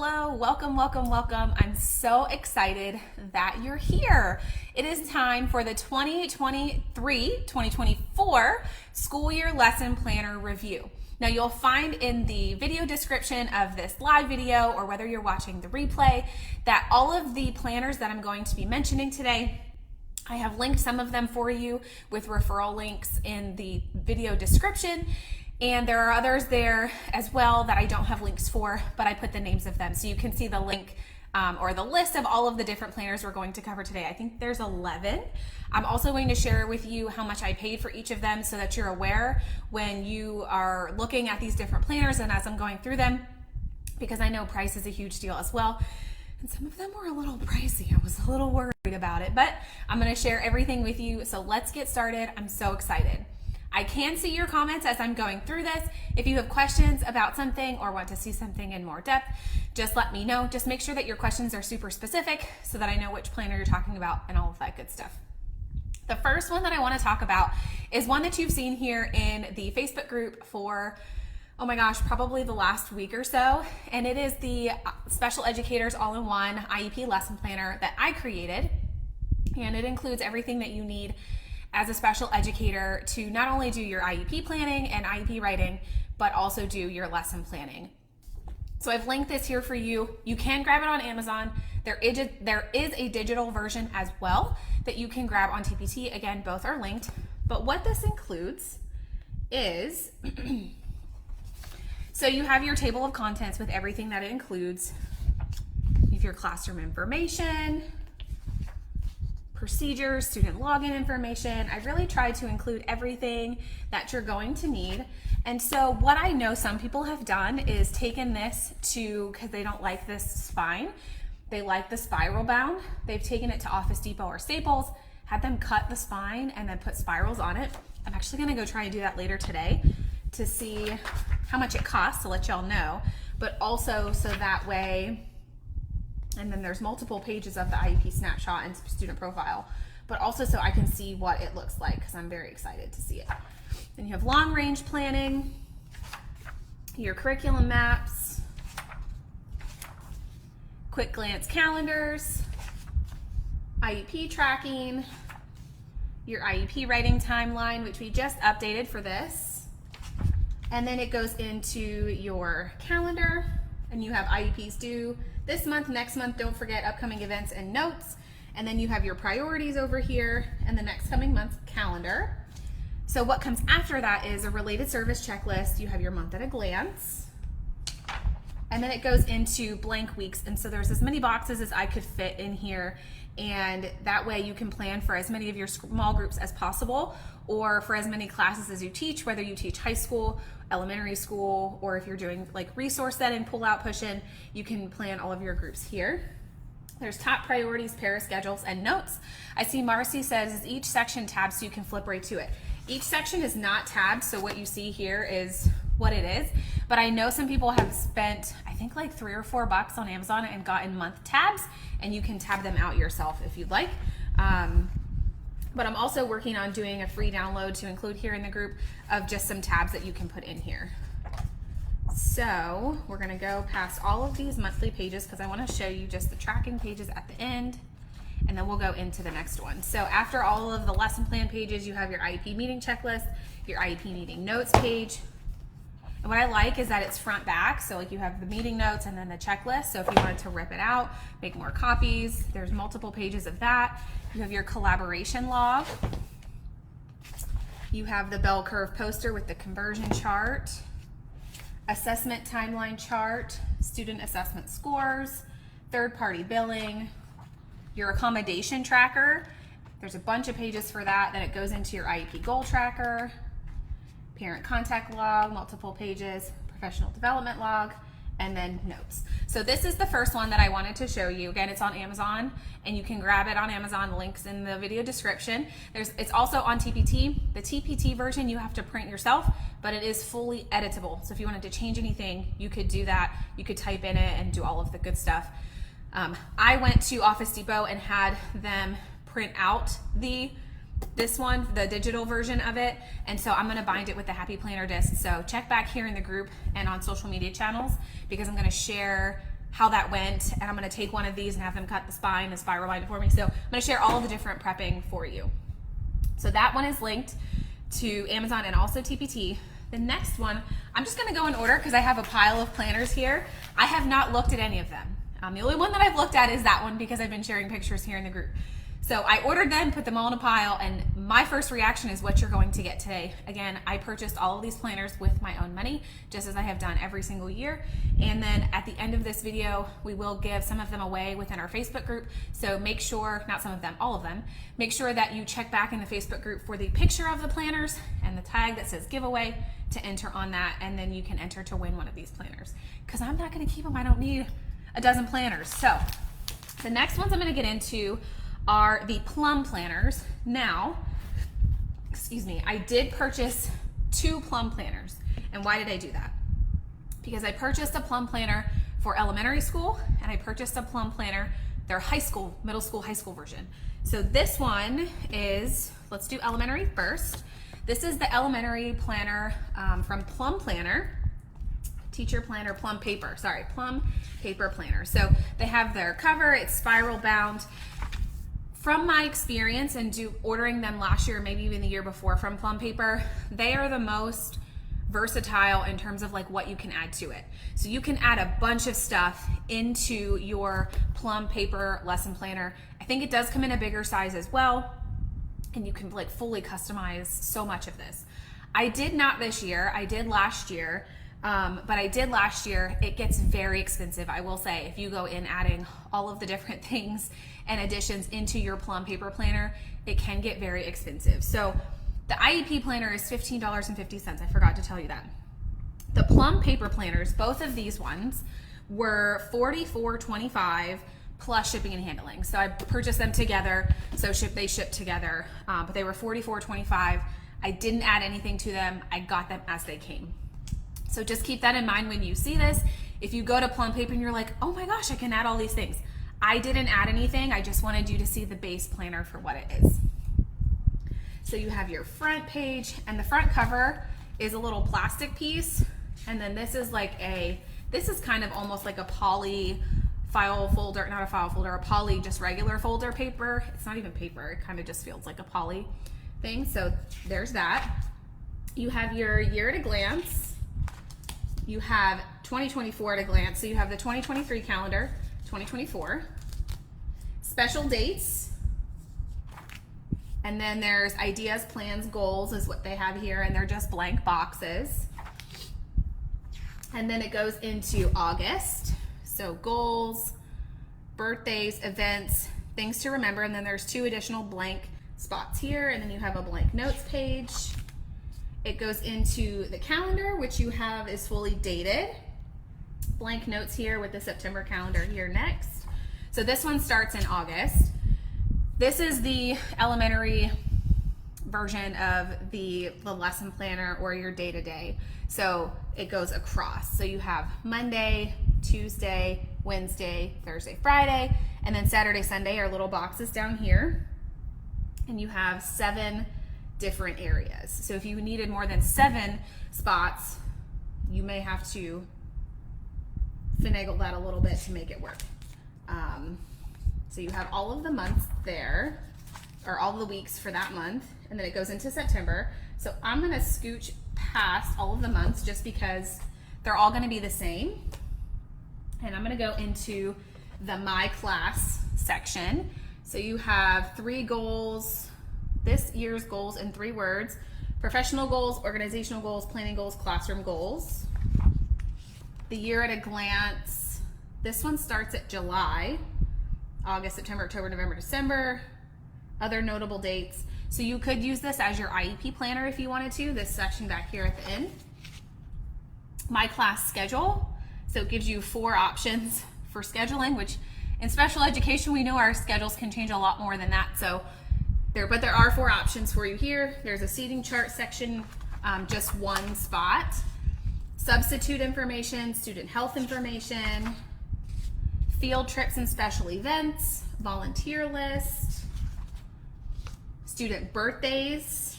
hello. Welcome. I'm so excited that you're here. It is time for the 2023-2024 school year lesson planner review. Now you'll find in the video description of this live video, or whether you're watching the replay, that all of the planners that I'm going to be mentioning today, I have linked some of them for you with referral links in the video description. And there are others there as well that I don't have links for, but I put the names of them so you can see the link or the list of all of the different planners we're going to cover today. I think there's 11. I'm also going to share with you how much I paid for each of them so that you're aware when you are looking at these different planners and as I'm going through them, because I know price is a huge deal as well. And some of them were a little pricey. I was a little worried about it, but I'm going to share everything with you. So let's get started. I'm so excited. I can see your comments as I'm going through this. If you have questions about something or want to see something in more depth, just let me know. Just make sure that your questions are super specific so that I know which planner you're talking about and all of that good stuff. The first one that I want to talk about is one that you've seen here in the Facebook group for, oh my gosh, probably the last week or so. And it is the Special Educators All-in-One IEP Lesson Planner that I created. And it includes everything that you need as a special educator to not only do your IEP planning and IEP writing, but also do your lesson planning. So I've linked this here for you. You can grab it on Amazon. There is a digital version as well that you can grab on TPT. Again, both are linked. But what this includes is, so you have your table of contents with everything that it includes. You have your classroom information, procedures, student login information. I really tried to include everything that you're going to need. And so what I know some people have done is taken this to, because they don't like this spine, they like the spiral bound. They've taken it to Office Depot or Staples, had them cut the spine and then put spirals on it. I'm actually gonna go try and do that later today to see how much it costs to let y'all know, but also so that way, and then there's multiple pages of the IEP snapshot and student profile, but also so I can see what it looks like because I'm very excited to see it. Then you have long range planning, your curriculum maps, quick glance calendars, IEP tracking, your IEP writing timeline, which we just updated for this. And then it goes into your calendar and you have IEPs due this month, next month, don't forget upcoming events and notes. And then you have your priorities over here and the next coming month's calendar. So what comes after that is a related service checklist. You have your month at a glance. And then it goes into blank weeks. And so there's as many boxes as I could fit in here. And that way you can plan for as many of your small groups as possible, or for as many classes as you teach, whether you teach high school, elementary school, or if you're doing like resource setting, pull out, push in, you can plan all of your groups here. There's top priorities, para schedules, and notes. I see Marcy says is each section tabbed so you can flip right to it. Each section is not tabbed, so what you see here is what it is. But I know some people have spent, I think like $3 or $4 on Amazon and gotten month tabs, and you can tab them out yourself if you'd like. But I'm also working on doing a free download to include here in the group of just some tabs that you can put in here. So we're gonna go past all of these monthly pages because I wanna show you just the tracking pages at the end, and then we'll go into the next one. So after all of the lesson plan pages, you have your IEP meeting checklist, your IEP meeting notes page. And what I like is that it's front back. So like you have the meeting notes and then the checklist. So if you wanted to rip it out, make more copies, there's multiple pages of that. You have your collaboration log. You have the bell curve poster with the conversion chart, assessment timeline chart, student assessment scores, third-party billing, your accommodation tracker. There's a bunch of pages for that. Then it goes into your IEP goal tracker, parent contact log, multiple pages, professional development log, and then notes. So this is the first one that I wanted to show you. Again, it's on Amazon and you can grab it on Amazon, links in the video description. It's also on TPT. The TPT version you have to print yourself, but it is fully editable. So if you wanted to change anything, you could do that. You could type in it and do all of the good stuff. I went to Office Depot and had them print out this one, the digital version of it, and so I'm going to bind it with the Happy Planner disc. So check back here in the group and on social media channels because I'm going to share how that went, and I'm going to take one of these and have them cut the spine, the spiral line for me. So I'm going to share all of the different prepping for you. So that one is linked to Amazon and also TPT. The next one, I'm just going to go in order because I have a pile of planners here. I have not looked at any of them. The only one that I've looked at is that one because I've been sharing pictures here in the group. So I ordered them, put them all in a pile, and my first reaction is what you're going to get today. Again, I purchased all of these planners with my own money, just as I have done every single year. And then at the end of this video, we will give some of them away within our Facebook group. So make sure, not some of them, all of them, make sure that you check back in the Facebook group for the picture of the planners and the tag that says giveaway to enter on that. And then you can enter to win one of these planners. Because I'm not going to keep them. I don't need a dozen planners. So the next ones I'm going to get into are the Plum planners. Now, I did purchase 2 Plum planners. And why did I do that? Because I purchased a Plum planner for elementary school, and I purchased a Plum planner, their high school, middle school, high school version. So this one is, let's do elementary first. This is the elementary planner from Plum Planner. Teacher planner, Plum paper, Plum paper planner. So they have their cover, it's spiral bound. From my experience and ordering them last year, maybe even the year before from Plum paper, they are the most versatile in terms of like what you can add to it. So you can add a bunch of stuff into your Plum paper lesson planner. I think it does come in a bigger size as well, and you can like fully customize so much of this. I did not this year, I did last year. But I did last year. It gets very expensive, I will say. If you go in adding all of the different things and additions into your Plum paper planner, it can get very expensive. So the IEP planner is $15.50. I forgot to tell you that. The Plum paper planners, both of these ones, were $44.25 plus shipping and handling. So I purchased them together, so they ship together, but they were $44.25. I didn't add anything to them. I got them as they came. So just keep that in mind when you see this. If you go to Plum paper and you're like, oh my gosh, I can add all these things. I didn't add anything. I just wanted you to see the base planner for what it is. So you have your front page, and the front cover is a little plastic piece. And then this is kind of almost like a poly file folder, not a file folder, a poly just regular folder paper. It's not even paper. It kind of just feels like a poly thing. So there's that. You have your year at a glance. You have 2024 at a glance. So you have the 2023 calendar, 2024, special dates, and then there's ideas, plans, goals is what they have here, and they're just blank boxes. And then it goes into August. So goals, birthdays, events, things to remember, and then there's 2 additional blank spots here, and then you have a blank notes page. It goes into the calendar, which you have is fully dated. Blank notes here with the September calendar here next. So this one starts in August. This is the elementary version of the lesson planner or your day-to-day. So it goes across. So you have Monday, Tuesday, Wednesday, Thursday, Friday, and then Saturday, Sunday are little boxes down here. And you have 7 different areas. So if you needed more than 7 spots, you may have to finagle that a little bit to make it work. So you have all of the months there, or all the weeks for that month, and then it goes into September. So I'm gonna scooch past all of the months just because they're all gonna be the same. And I'm gonna go into the My Class section. So you have 3 goals, this year's goals in 3 words: professional goals, organizational goals, planning goals, classroom goals. The year at a glance, this one starts at July, August, September, October, November, December. Other notable dates. So you could use this as your IEP planner if you wanted to, this section back here at the end. My Class schedule. So it gives you 4 options for scheduling, which in special education, we know our schedules can change a lot more than that. So there are 4 options for you here. There's a seating chart section, just 1 spot. Substitute information, student health information, field trips and special events, volunteer list, student birthdays,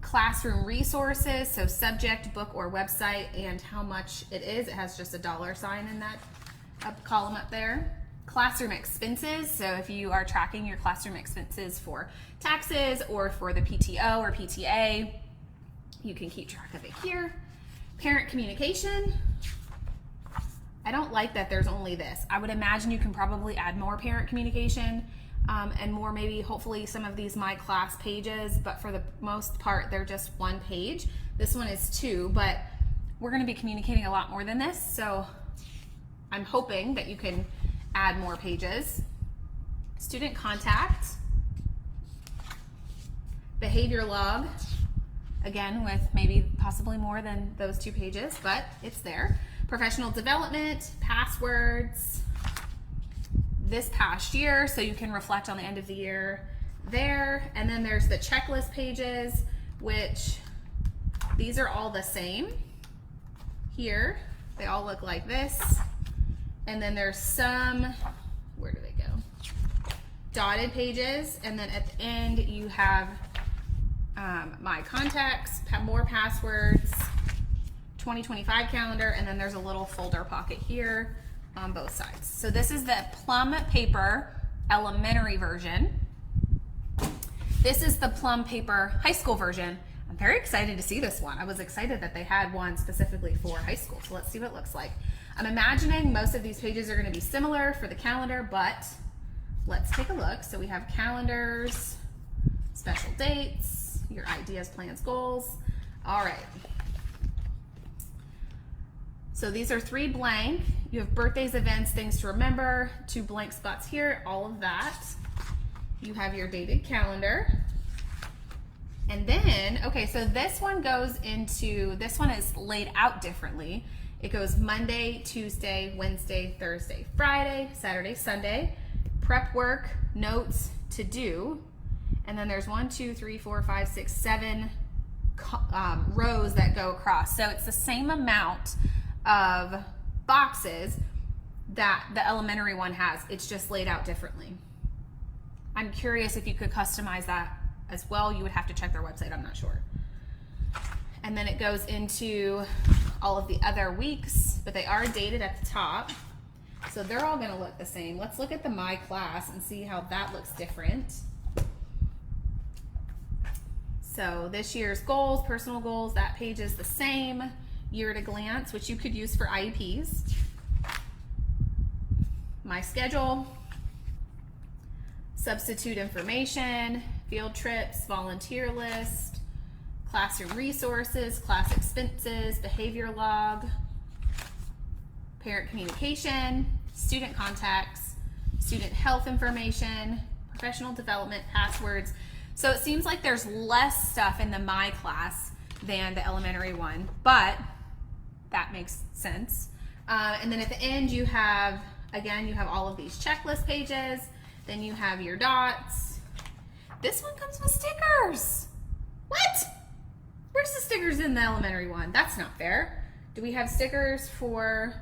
classroom resources, so subject, book, or website, and how much it is. It has just a $sign in that column up there. Classroom expenses, so if you are tracking your classroom expenses for taxes or for the PTO or PTA, you can keep track of it here. Parent communication. I don't like that there's only this. I would imagine you can probably add more parent communication and more, maybe hopefully some of these My Class pages, but for the most part they're just one page. This one is 2, but we're going to be communicating a lot more than this, so I'm hoping that you can add more pages. Student contact, behavior log, again with maybe possibly more than those 2 pages, but it's there. Professional development, passwords, this past year, so you can reflect on the end of the year there. And then there's the checklist pages, which these are all the same here. They all look like this. And then there's some, where do they go? Dotted pages. And then at the end you have my contacts, more passwords, 2025 calendar, and then there's a little folder pocket here on both sides. So this is the Plum paper elementary version. This is the Plum paper high school version. I'm very excited to see this one. I was excited that they had one specifically for high school. So let's see what it looks like. I'm imagining most of these pages are going to be similar for the calendar, but let's take a look. So we have calendars, special dates, your ideas, plans, goals. All right. So these are 3 blank. You have birthdays, events, things to remember, 2 blank spots here, all of that. You have your dated calendar. And then, okay, so this one goes into, this one is laid out differently. It goes Monday, Tuesday, Wednesday, Thursday, Friday, Saturday, Sunday, prep work, notes, to do. And then there's 1, 2, 3, 4, 5, 6, 7 rows that go across. So it's the same amount of boxes that the elementary one has. It's just laid out differently. I'm curious if you could customize that as well. You would have to check their website, I'm not sure. And then it goes into all of the other weeks, but they are dated at the top. So they're all gonna look the same. Let's look at the My Class and see how that looks different. So this year's goals, personal goals, that page is the same. Year at a glance, which you could use for IEPs. My schedule, substitute information, field trips, volunteer list, classroom resources, class expenses, behavior log, parent communication, student contacts, student health information, professional development, passwords. So it seems like there's less stuff in the My Class than the elementary one, but that makes sense. And then at the end you have, again, you have all of these checklist pages. Then you have your dots. This one comes with stickers. What? Where's the stickers in the elementary one? That's not fair. Do we have stickers for,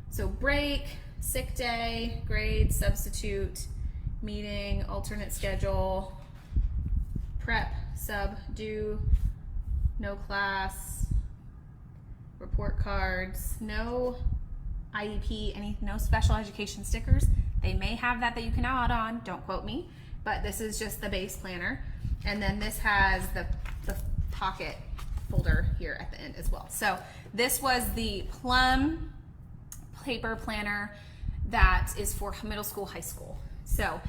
so break, sick day, grade, substitute, meeting, alternate schedule, prep, sub, due, no class, report cards, no IEP, no special education stickers. They may have that you can add on, don't quote me, but this is just the base planner. And then this has the pocket folder here at the end as well. So this was the Plum paper planner that is for middle school, high school. So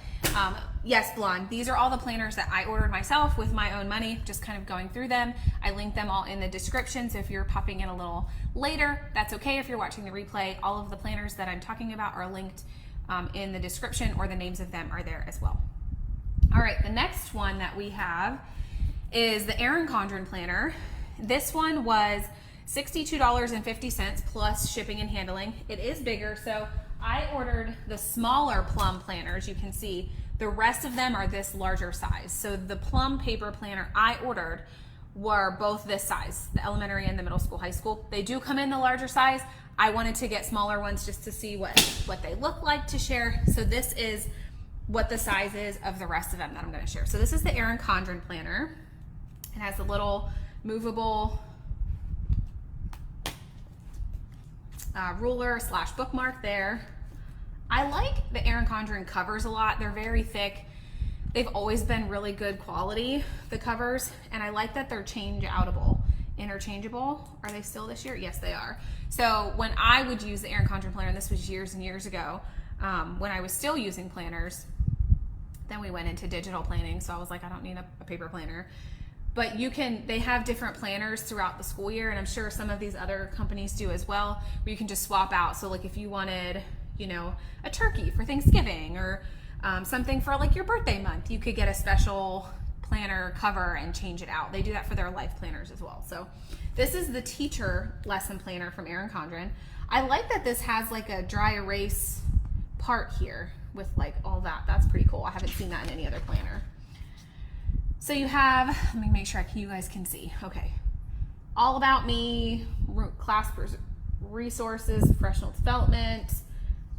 yes, Blonde, these are all the planners that I ordered myself with my own money, just kind of going through them. I linked them all in the description, so if you're popping in a little later, that's okay. If you're watching the replay, all of the planners that I'm talking about are linked in the description, or the names of them are there as well. All right, the next one that we have is the Erin Condren planner. This one was $62.50 plus shipping and handling. It is bigger, so I ordered the smaller Plum planners. You can see the rest of them are this larger size. So the Plum paper planner I ordered were both this size, the elementary and the middle school, high school. They do come in the larger size. I wanted to get smaller ones just to see what they look like to share. So this is what the size is of the rest of them that I'm going to share. So this is the Erin Condren planner. It has a little movable ruler / bookmark there. I like the Erin Condren covers a lot. They're very thick. They've always been really good quality, the covers, and I like that they're interchangeable. Are they still this year? Yes, they are. So when I would use the Erin Condren planner, and this was years and years ago, when I was still using planners, then we went into digital planning, so I was like, I don't need a paper planner. But they have different planners throughout the school year, and I'm sure some of these other companies do as well, where you can just swap out. So like if you wanted, a turkey for Thanksgiving, or something for like your birthday month, you could get a special planner cover and change it out. They do that for their life planners as well. So this is the teacher lesson planner from Erin Condren. I like that this has like a dry erase part here with like all that. That's pretty cool. I haven't seen that in any other planner. So you have, let me make sure you guys can see. Okay. All about me, class resources, professional development,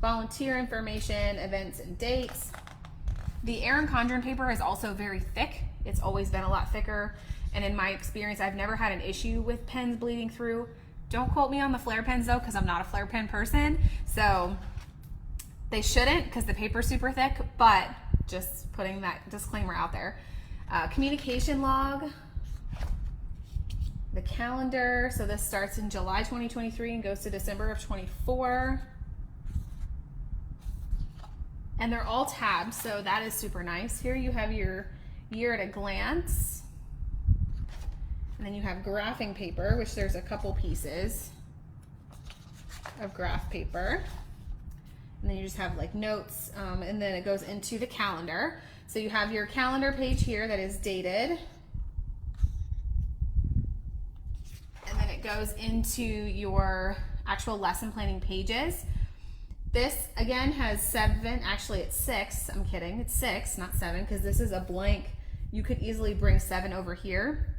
volunteer information, events and dates. The Erin Condren paper is also very thick. It's always been a lot thicker. And in my experience, I've never had an issue with pens bleeding through. Don't quote me on the flare pens though, because I'm not a flare pen person. So they shouldn't, because the paper's super thick, but just putting that disclaimer out there. Communication log, the calendar. So this starts in July 2023 and goes to December of 24. And they're all tabbed, so that is super nice. Here you have your year at a glance. And then you have graphing paper, which there's a couple pieces of graph paper. And then you just have like notes, and then it goes into the calendar. So you have your calendar page here that is dated. And then it goes into your actual lesson planning pages. This again has 7, actually it's 6, I'm kidding, it's 6, not 7, because this is a blank. You could easily bring 7 over here.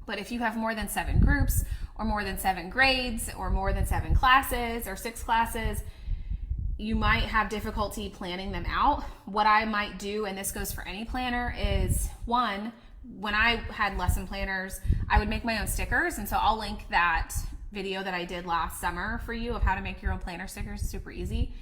But if you have more than 7 groups, or more than 7 grades, or more than 7 classes, or 6 classes, you might have difficulty planning them out. What I might do, and this goes for any planner, is one, when I had lesson planners, I would make my own stickers, and so I'll link that video that I did last summer for you of how to make your own planner stickers. It's super easy.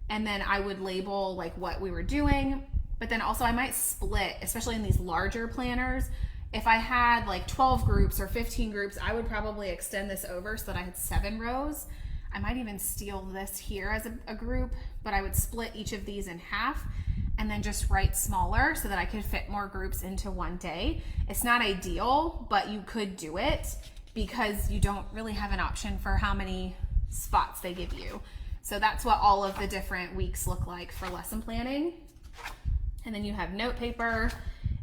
And then I would label like what we were doing, but then also I might split, especially in these larger planners. If I had like 12 groups or 15 groups, I would probably extend this over so that I had 7 rows. I might even steal this here as a group, but I would split each of these in half and then just write smaller so that I could fit more groups into one day. It's not ideal, but you could do it, because you don't really have an option for how many spots they give you. So that's what all of the different weeks look like for lesson planning. And then you have note paper,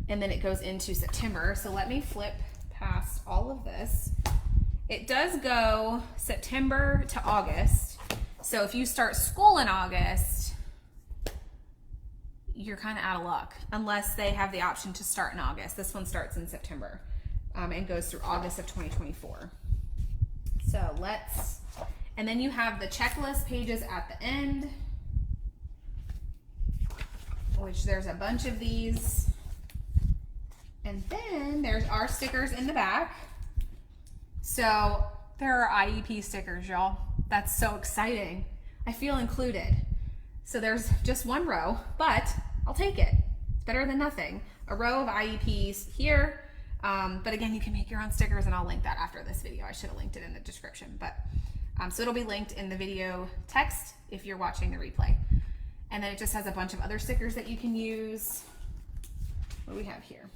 and then it goes into September. So let me flip past all of this. It does go September to August. So if you start school in August, you're kind of out of luck, unless they have the option to start in August. This one starts in September. And goes through August of 2024. So and then you have the checklist pages at the end, which there's a bunch of these. And then there's our stickers in the back. So there are IEP stickers, y'all. That's so exciting. I feel included. So there's just one row, but I'll take it. It's better than nothing. A row of IEPs here. But again, you can make your own stickers, and I'll link that after this video. I should have linked it in the description, but so it'll be linked in the video text if you're watching the replay. And then it just has a bunch of other stickers that you can use. What do we have here?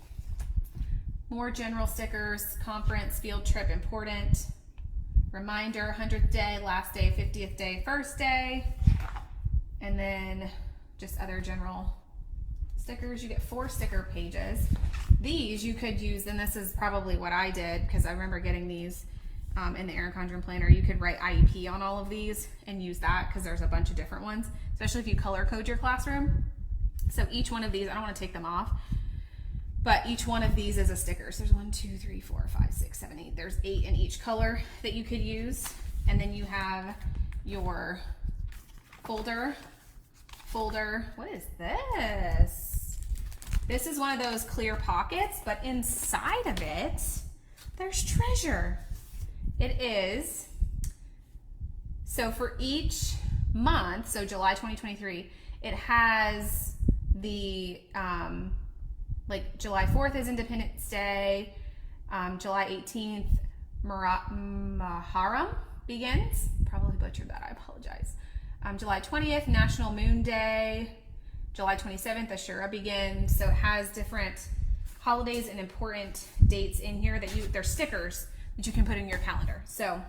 More general stickers: conference, field trip, important, reminder, 100th day, last day, 50th day, first day, and then just other general stickers. You get 4 sticker pages. These you could use, and this is probably what I did, because I remember getting these in the Erin Condren planner. You could write IEP on all of these and use that, because there's a bunch of different ones, especially if you color code your classroom. So each one of these, I don't want to take them off, but each one of these is a sticker. So there's 1, 2, 3, 4, 5, 6, 7, 8. There's 8 in each color that you could use. And then you have your folder. What is this? This is one of those clear pockets, but inside of it, there's treasure. It is, so for each month, so July 2023, it has the, like July 4th is Independence Day, July 18th, Muharram begins. Probably butchered that, I apologize. July 20th, National Moon Day. July 27th, Ashura begins. So it has different holidays and important dates in here that they're stickers that you can put in your calendar. So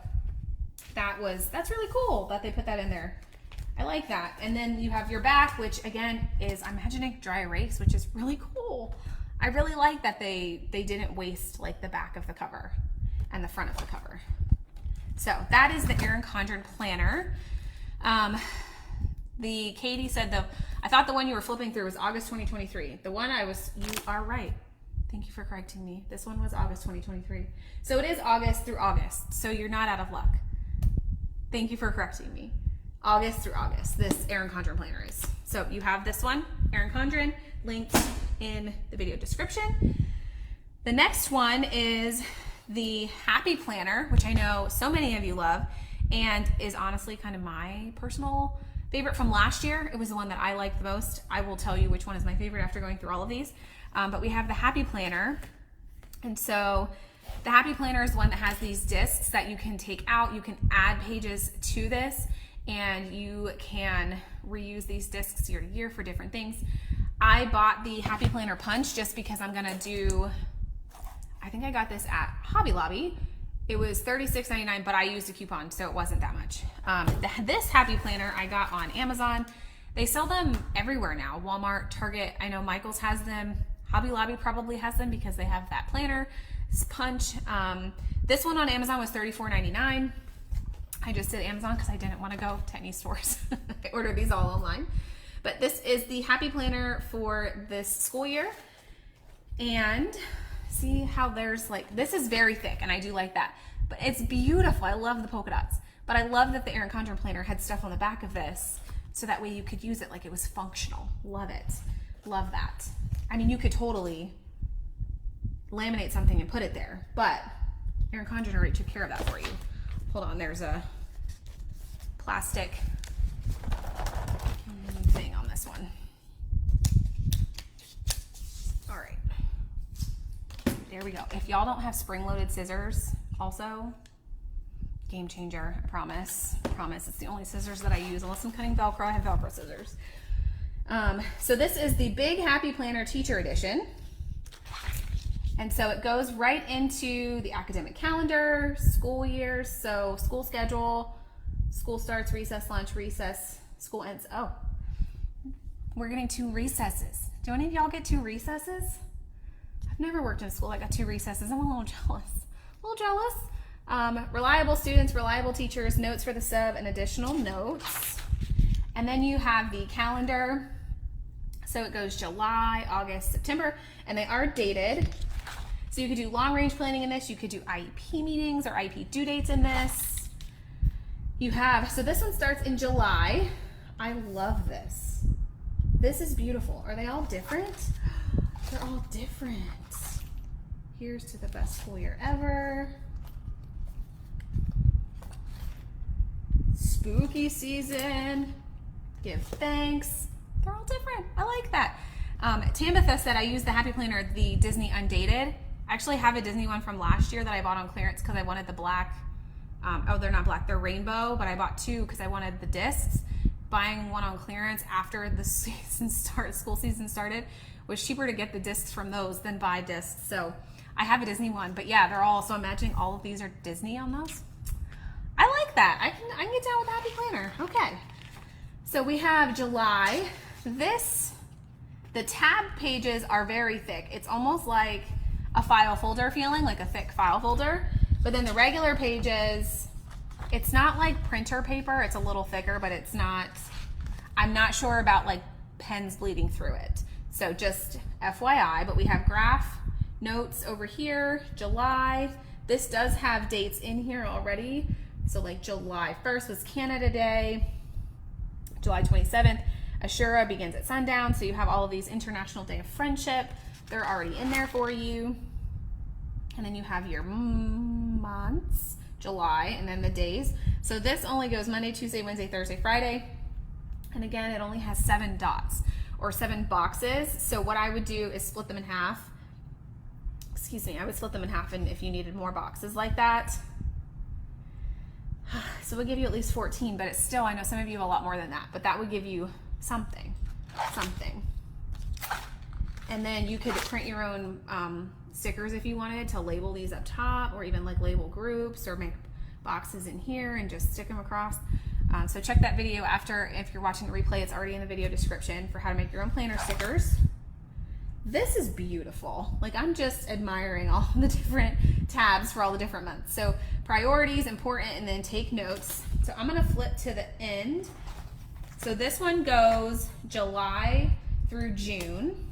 that's really cool that they put that in there. I like that. And then you have your back, which again is, I'm imagining dry erase, which is really cool. I really like that they didn't waste like the back of the cover and the front of the cover. So that is the Erin Condren planner. Katie said I thought the one you were flipping through was August 2023. The one you are right. Thank you for correcting me. This one was August 2023. So it is August through August. So you're not out of luck. Thank you for correcting me. August through August, this Erin Condren planner is. So you have this one, Erin Condren, linked in the video description. The next one is the Happy Planner, which I know so many of you love, and is honestly kind of my personal favorite from last year. It was the one that I liked the most. I will tell you which one is my favorite after going through all of these. But we have the Happy Planner. And so the Happy Planner is the one that has these discs that you can take out. You can add pages to this, and you can reuse these discs year to year for different things. I bought the Happy Planner Punch just because I'm gonna I think I got this at Hobby Lobby. It was $36.99, but I used a coupon, so it wasn't that much. This Happy Planner I got on Amazon. They sell them everywhere now. Walmart, Target, I know Michael's has them. Hobby Lobby probably has them because they have that planner, punch. This one on Amazon was $34.99. I just did Amazon because I didn't want to go to any stores. I ordered these all online. But this is the Happy Planner for this school year. And see how there's this is very thick, and I do like that. But it's beautiful. I love the polka dots. But I love that the Erin Condren planner had stuff on the back of this, so that way you could use it like it was functional. Love it. Love that. I mean, you could totally laminate something and put it there, but Erin Condren already took care of that for you. Hold on, there's a plastic thing on this one. All right. There we go. If y'all don't have spring-loaded scissors, also, game changer, I promise. I promise. It's the only scissors that I use. Unless I'm cutting Velcro, I have Velcro scissors. So this is the Big Happy Planner Teacher Edition. And so it goes right into the academic calendar, school year, so school schedule, school starts, recess, lunch, recess, school ends. Oh, we're getting 2 recesses. Do any of y'all get 2 recesses? I've never worked in a school that got 2 recesses. I'm a little jealous. A little jealous. Reliable students, reliable teachers, notes for the sub, and additional notes. And then you have the calendar. So it goes July, August, September, and they are dated. So you could do long range planning in this. You could do IEP meetings or IEP due dates in this. So this one starts in July. I love this. This is beautiful. Are they all different? They're all different. Here's to the best school year ever. Spooky season. Give thanks. They're all different. I like that. Tambitha said I used the Happy Planner, the Disney Undated. I actually have a Disney one from last year that I bought on clearance because I wanted the black. They're not black, they're rainbow, but I bought 2 because I wanted the discs. Buying one on clearance after the school season started was cheaper to get the discs from those than buy discs. So I have a Disney one, but yeah, they're all, so I'm imagining all of these are Disney on those. I like that. I can get down with the Happy Planner. Okay. So we have July. The tab pages are very thick. It's almost like a file folder feeling, like a thick file folder. But then the regular pages, it's not like printer paper. It's a little thicker, but it's not, I'm not sure about like pens bleeding through it. So just FYI, but we have graph notes over here, July. This does have dates in here already. So like July 1st was Canada Day. July 27th, Ashura begins at sundown. So you have all of these International Day of Friendship. They're already in there for you. And then you have your months, July, and then the days. So this only goes Monday, Tuesday, Wednesday, Thursday, Friday. And again, it only has 7 dots or 7 boxes. So what I would do is split them in half. Excuse me, I would split them in half, and if you needed more boxes like that. So it would give you at least 14, but it's still, I know some of you have a lot more than that, but that would give you something. And then you could print your own stickers if you wanted to label these up top, or even like label groups or make boxes in here and just stick them across. So check that video after. If you're watching the replay, it's already in the video description for how to make your own planner stickers. This is beautiful. Like, I'm just admiring all the different tabs for all the different months. So priorities, important, and then take notes. So I'm gonna flip to the end. So this one goes July through June.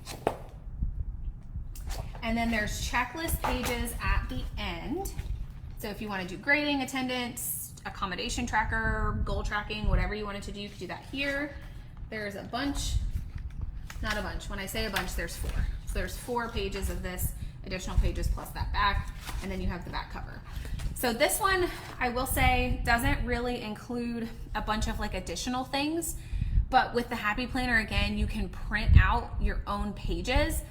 And then there's checklist pages at the end. So if you want to do grading, attendance, accommodation tracker, goal tracking, whatever you wanted to do, you could do that here. There's a bunch, not a bunch. When I say a bunch, there's 4. So there's 4 pages of this, additional pages plus that back, and then you have the back cover. So this one, I will say, doesn't really include a bunch of like additional things, but with the Happy Planner, again, you can print out your own pages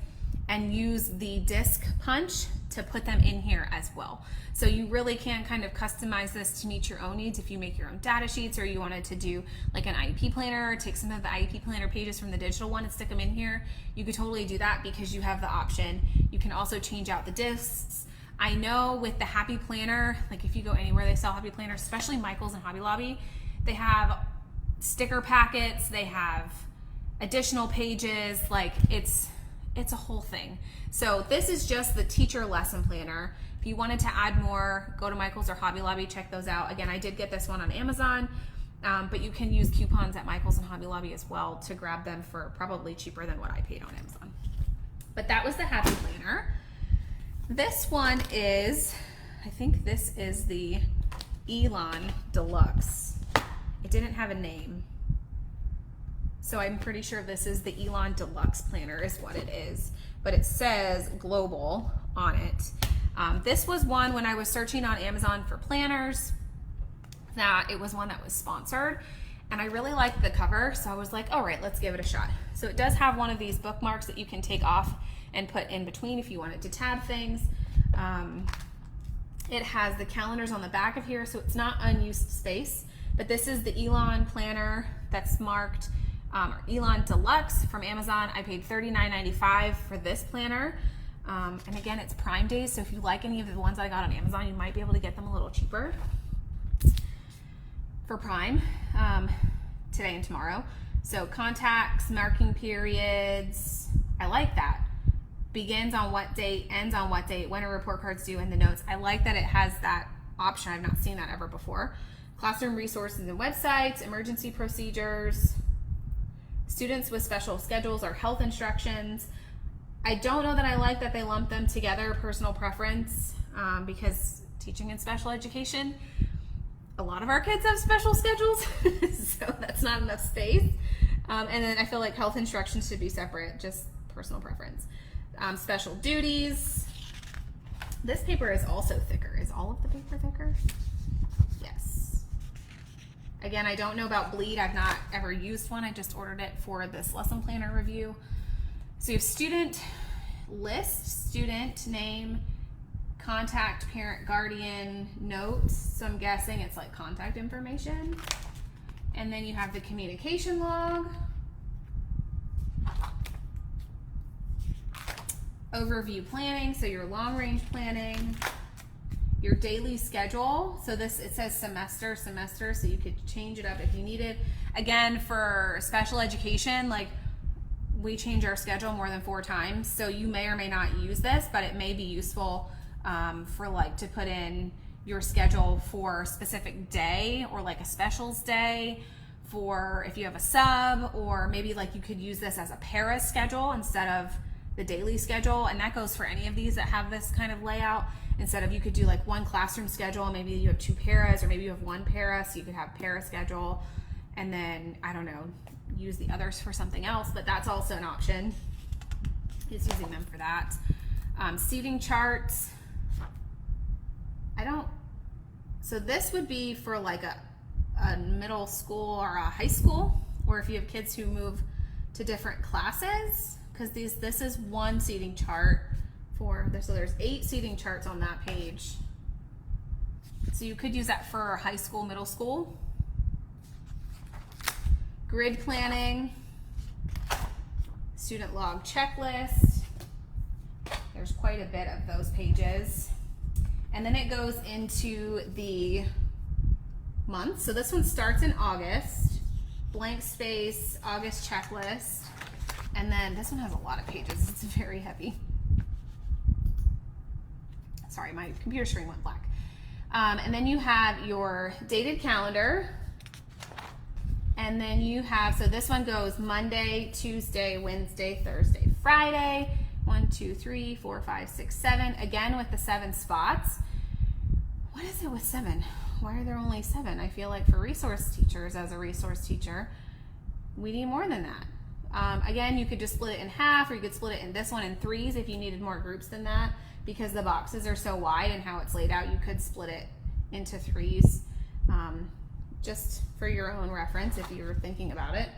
and use the disc punch to put them in here as well. So you really can kind of customize this to meet your own needs if you make your own data sheets, or you wanted to do like an IEP planner, or take some of the IEP planner pages from the digital one and stick them in here. You could totally do that because you have the option. You can also change out the discs. I know with the Happy Planner, like if you go anywhere they sell Happy Planners, especially Michael's and Hobby Lobby, they have sticker packets, they have additional pages, like it's a whole thing. So this is just the teacher lesson planner. If you wanted to add more, go to Michael's or Hobby Lobby, check those out. Again, I did get this one on Amazon, but you can use coupons at Michael's and Hobby Lobby as well to grab them for probably cheaper than what I paid on Amazon. But that was the Happy Planner. This one is, I think this is the Elon Deluxe. It didn't have a name. So I'm pretty sure this is the Elon Deluxe Planner is what it is, but it says global on it. This was one when I was searching on Amazon for planners, that it was one that was sponsored, and I really liked the cover, so I was like, all right, let's give it a shot. So it does have one of these bookmarks that you can take off and put in between if you wanted to tab things. It has the calendars on the back of here, so it's not unused space, but this is the Elon Planner that's marked Elon Deluxe from Amazon. I paid $39.95 for this planner. And again, it's Prime Days, so if you like any of the ones I got on Amazon, you might be able to get them a little cheaper for Prime today and tomorrow. So contacts, marking periods, I like that. Begins on what date, ends on what date, when are report cards due, and the notes. I like that it has that option. I've not seen that ever before. Classroom resources and websites, emergency procedures, students with special schedules or health instructions. I don't know that I like that they lump them together, personal preference, because teaching in special education, a lot of our kids have special schedules, so that's not enough space. And then I feel like health instructions should be separate, just personal preference. Special duties. This paper is also thicker. Is all of the paper thicker? Yes. Again, I don't know about bleed. I've not ever used one. I just ordered it for this lesson planner review. So you have student list, student name, contact, parent, guardian, notes. So I'm guessing it's like contact information. And then you have the communication log, overview planning, so your long range planning, your daily schedule. So this, it says semester, so you could change it up if you needed. Again, for special education, like we change our schedule more than 4 times. So you may or may not use this, but it may be useful for like to put in your schedule for a specific day, or like a specials day for if you have a sub, or maybe like you could use this as a para schedule instead of the daily schedule. And that goes for any of these that have this kind of layout. Instead of, you could do like one classroom schedule, maybe you have 2 paras, or maybe you have 1 para, so you could have para schedule. and then, I don't know, use the others for something else, but that's also an option, is using them for that. Seating charts. So this would be for like a middle school or a high school, or if you have kids who move to different classes, because this is one seating chart so there's 8 seating charts on that page. So you could use that for high school, middle school. Grid planning, student log checklist. There's quite a bit of those pages. And then it goes into the month. So this one starts in August, blank space, August checklist. And then this one has a lot of pages. It's very heavy. Sorry, my computer screen went black. And then you have your dated calendar. And then you have, so this one goes Monday, Tuesday, Wednesday, Thursday, Friday. 1, 2, 3, 4, 5, 6, 7. Again with the 7 spots. What is it with 7? Why are there only 7? I feel like for resource teachers, as a resource teacher, we need more than that. Again, you could just split it in half, or you could split it in this one in 3s if you needed more groups than that. Because the boxes are so wide and how it's laid out, you could split it into 3s. Just for your own reference if you're thinking about it.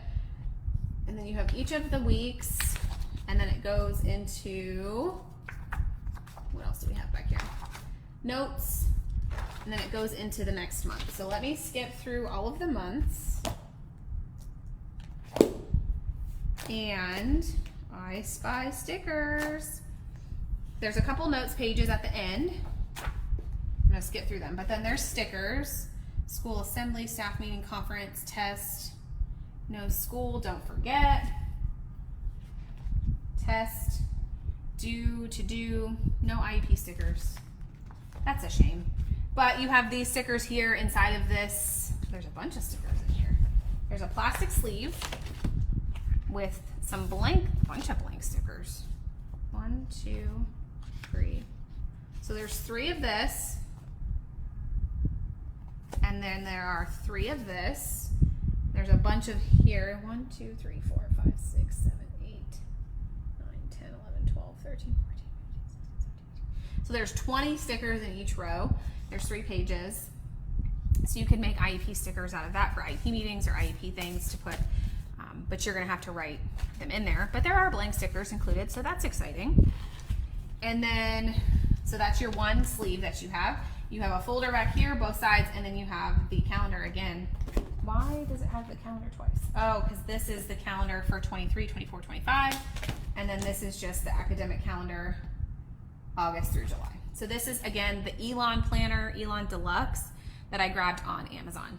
And then you have each of the weeks, and then it goes into, what else do we have back here? Notes, and then it goes into the next month. So let me skip through all of the months. And I spy stickers. There's a couple notes pages at the end. I'm gonna skip through them, but then there's stickers. School assembly, staff meeting, conference, test, no school, don't forget, test, due, to do, no IEP stickers. That's a shame. But you have these stickers here inside of this. There's a bunch of stickers in here. There's a plastic sleeve with some bunch of blank stickers. 1, 2, 3. So there's 3 of this. And then there are 3 of this. There's a bunch of here. 1, 2, 3, 4, 5, 6, 7, 8, 9, 10, 11, 12, 13, 14, 15, 16, 17, 18. So there's 20 stickers in each row. There's 3 pages. So you can make IEP stickers out of that for IEP meetings or IEP things to put, but you're gonna have to write them in there. But there are blank stickers included, so that's exciting. And then, so that's your one sleeve that you have. You have a folder back here, both sides, and then you have the calendar again. Why does it have the calendar twice? Oh, because this is the calendar for 23, 24, 25, and then this is just the academic calendar, August through July. So this is, again, the Elon Planner, Elon Deluxe, that I grabbed on Amazon.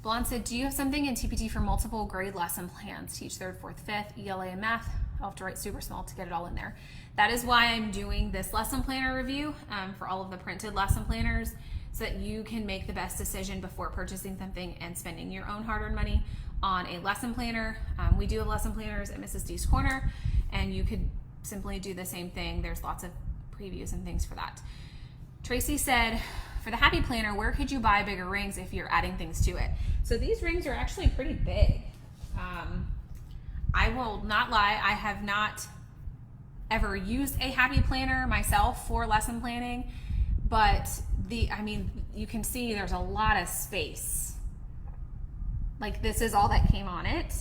Blonde said, do you have something in TPT for multiple grade lesson plans? Teach 3rd, 4th, 5th, ELA and math. I'll have to write super small to get it all in there. That is why I'm doing this lesson planner review for all of the printed lesson planners, so that you can make the best decision before purchasing something and spending your own hard-earned money on a lesson planner. We do have lesson planners at Mrs. D's Corner, and you could simply do the same thing. There's lots of previews and things for that. Tracy said, for the Happy Planner, where could you buy bigger rings if you're adding things to it? So these rings are actually pretty big. I will not lie, I have not ever used a Happy Planner myself for lesson planning, but you can see there's a lot of space. Like, this is all that came on it.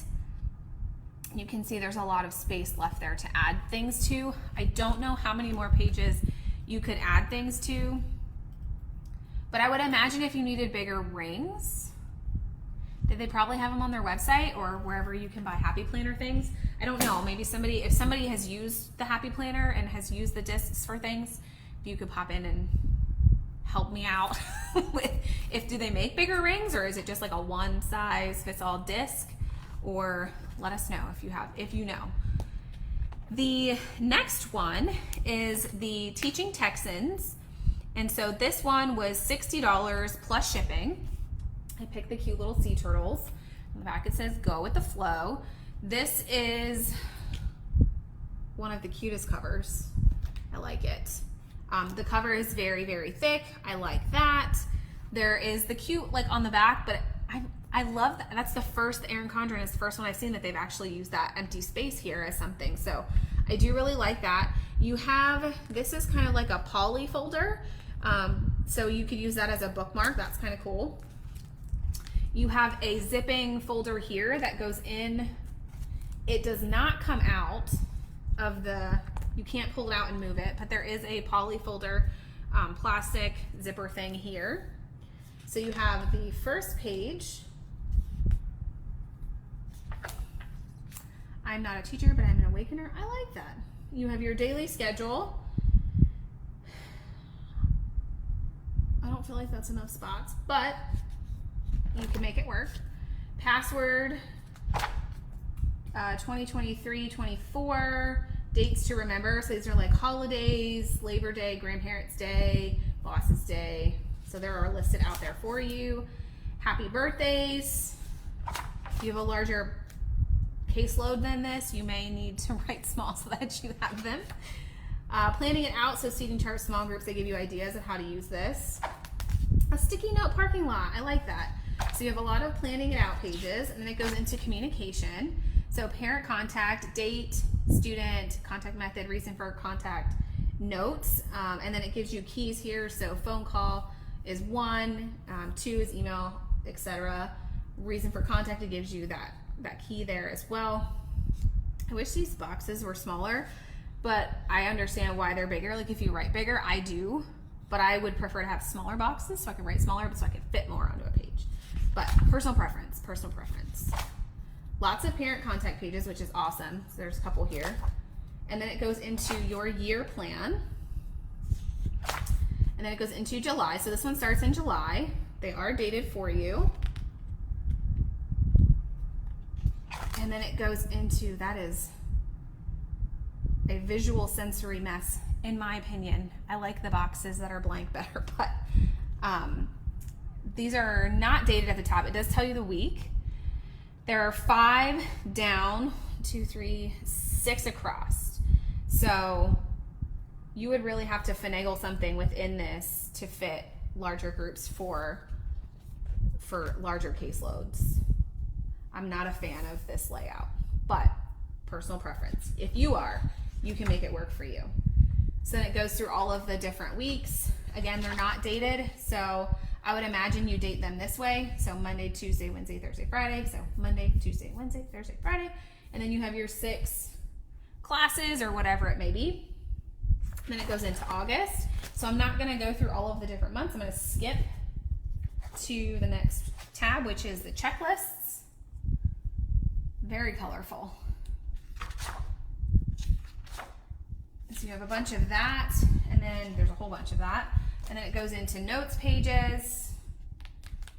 You can see there's a lot of space left there to add things to. I don't know how many more pages you could add things to, but I would imagine if you needed bigger rings, that they probably have them on their website or wherever you can buy Happy Planner things. I don't know, maybe if somebody has used the Happy Planner and has used the discs for things, if you could pop in and help me out with, do they make bigger rings, or is it just like a one size fits all disc? Or let us know if you know. The next one is the Teaching Texans. And so this one was $60 plus shipping. I picked the cute little sea turtles. On the back it says, go with the flow. This is one of the cutest covers. I like it. The cover is very, very thick. I like that. There is the cute, like on the back, but I love that. That's the Erin Condren is the first one I've seen that they've actually used that empty space here as something. So I do really like that. You have, this is kind of like a poly folder. So you could use that as a bookmark. That's kind of cool. You have a zipping folder here that goes in. It does not come out of the, you can't pull it out and move it, but there is a poly folder plastic zipper thing here. So you have the first page. I'm not a teacher, but I'm an awakener. I like that. You have your daily schedule. I don't feel like that's enough spots, but you can make it work. Password, 2023, 24, dates to remember. So these are like holidays, Labor Day, Grandparents' Day, Boss's Day. So there are listed out there for you. Happy birthdays. If you have a larger caseload than this, you may need to write small so that you have them. Planning it out, so seating charts, small groups, they give you ideas of how to use this. A sticky note parking lot, I like that. So you have a lot of planning it out pages, and then it goes into communication. So parent contact, date, student, contact method, reason for contact, notes, and then it gives you keys here. So phone call is 1, 2 is email, etc. Reason for contact, it gives you that key there as well. I wish these boxes were smaller, but I understand why they're bigger. Like if you write bigger, I do, but I would prefer to have smaller boxes so I can write smaller, but so I can fit more onto a page. But personal preference. Lots of parent contact pages, which is awesome. So there's a couple here. And then it goes into your year plan. And then it goes into July. So this one starts in July. They are dated for you. And then it goes into, that is a visual sensory mess, in my opinion. I like the boxes that are blank better, but these are not dated at the top. It does tell you the week. There are 5 down, 2, 3, 6 across. So you would really have to finagle something within this to fit larger groups for larger caseloads. I'm not a fan of this layout, but personal preference. If you are, you can make it work for you. So then it goes through all of the different weeks. Again, they're not dated, so I would imagine you date them this way. So Monday, Tuesday, Wednesday, Thursday, Friday. So Monday, Tuesday, Wednesday, Thursday, Friday. And then you have your 6 classes or whatever it may be. Then it goes into August. So I'm not gonna go through all of the different months. I'm gonna skip to the next tab, which is the checklists. Very colorful. So you have a bunch of that, and then there's a whole bunch of that. And then it goes into notes pages,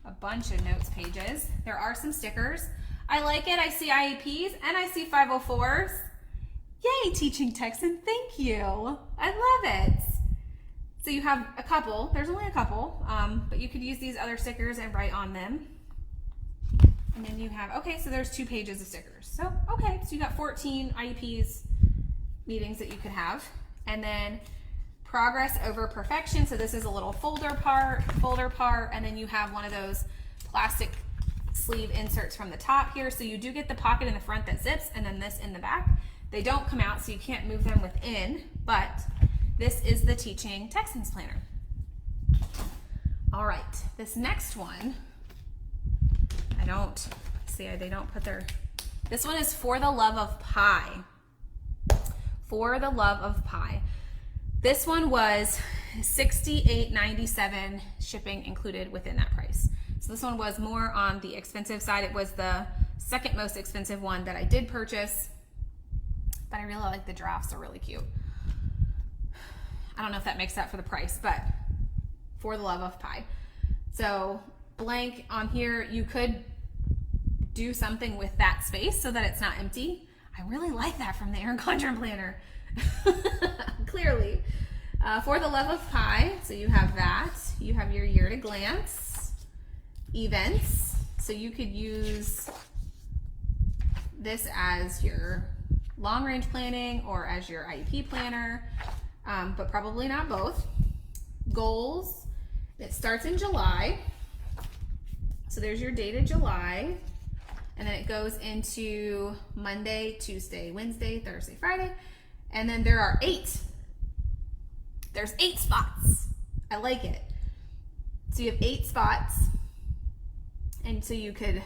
a bunch of notes pages. There are some stickers. I like it. I see IEPs and I see 504s. Yay, Teaching Texan, thank you. I love it. So you have a couple, there's only a couple, but you could use these other stickers and write on them. And then you have, okay, so there's 2 pages of stickers. So, okay, so you got 14 IEPs meetings that you could have. And then progress over perfection. So this is a little folder part, and then you have one of those plastic sleeve inserts from the top here. So you do get the pocket in the front that zips, and then this in the back. They don't come out, so you can't move them within, but this is the Teaching Texans Planner. All right, this next one, they don't put their, this one is For the Love of Pie. For the Love of Pie. This one was $68.97, shipping included within that price. So this one was more on the expensive side. It was the second most expensive one that I did purchase, but I really like the drafts. Are really cute. I don't know if that makes up for the price, but For the Love of Pie. So blank on here, you could do something with that space so that it's not empty. I really like that from the Erin Condren planner. Clearly. For the Love of Pie, so you have that. You have your year to glance, events. So you could use this as your long range planning or as your IEP planner, but probably not both. Goals, it starts in July. So So there's your date of July. And then it goes into Monday, Tuesday, Wednesday, Thursday, Friday. And then there are 8. There's 8 spots. I like it. So you have 8 spots. And so you could,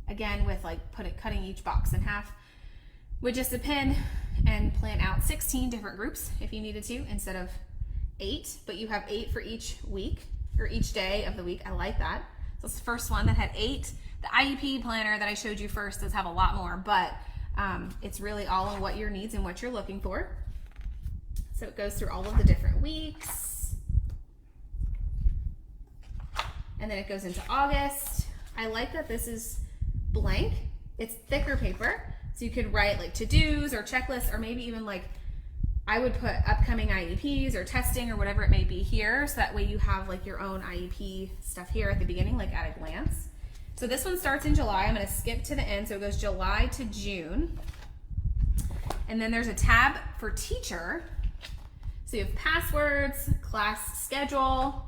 again, with like cutting each box in half with just a pen and plan out 16 different groups if you needed to instead of 8. But you have 8 for each week or each day of the week. I like that. So it's the first one that had 8. The IEP planner that I showed you first does have a lot more, but it's really all on what your needs and what you're looking for. So it goes through all of the different weeks. And then it goes into August. I like that this is blank. It's thicker paper, so you could write like to-dos or checklists, or maybe even like I would put upcoming IEPs or testing or whatever it may be here, so that way you have like your own IEP stuff here at the beginning, like at a glance. So this one starts in July. I'm going to skip to the end, so it goes July to June. And then there's a tab for teacher. So you have passwords, class schedule.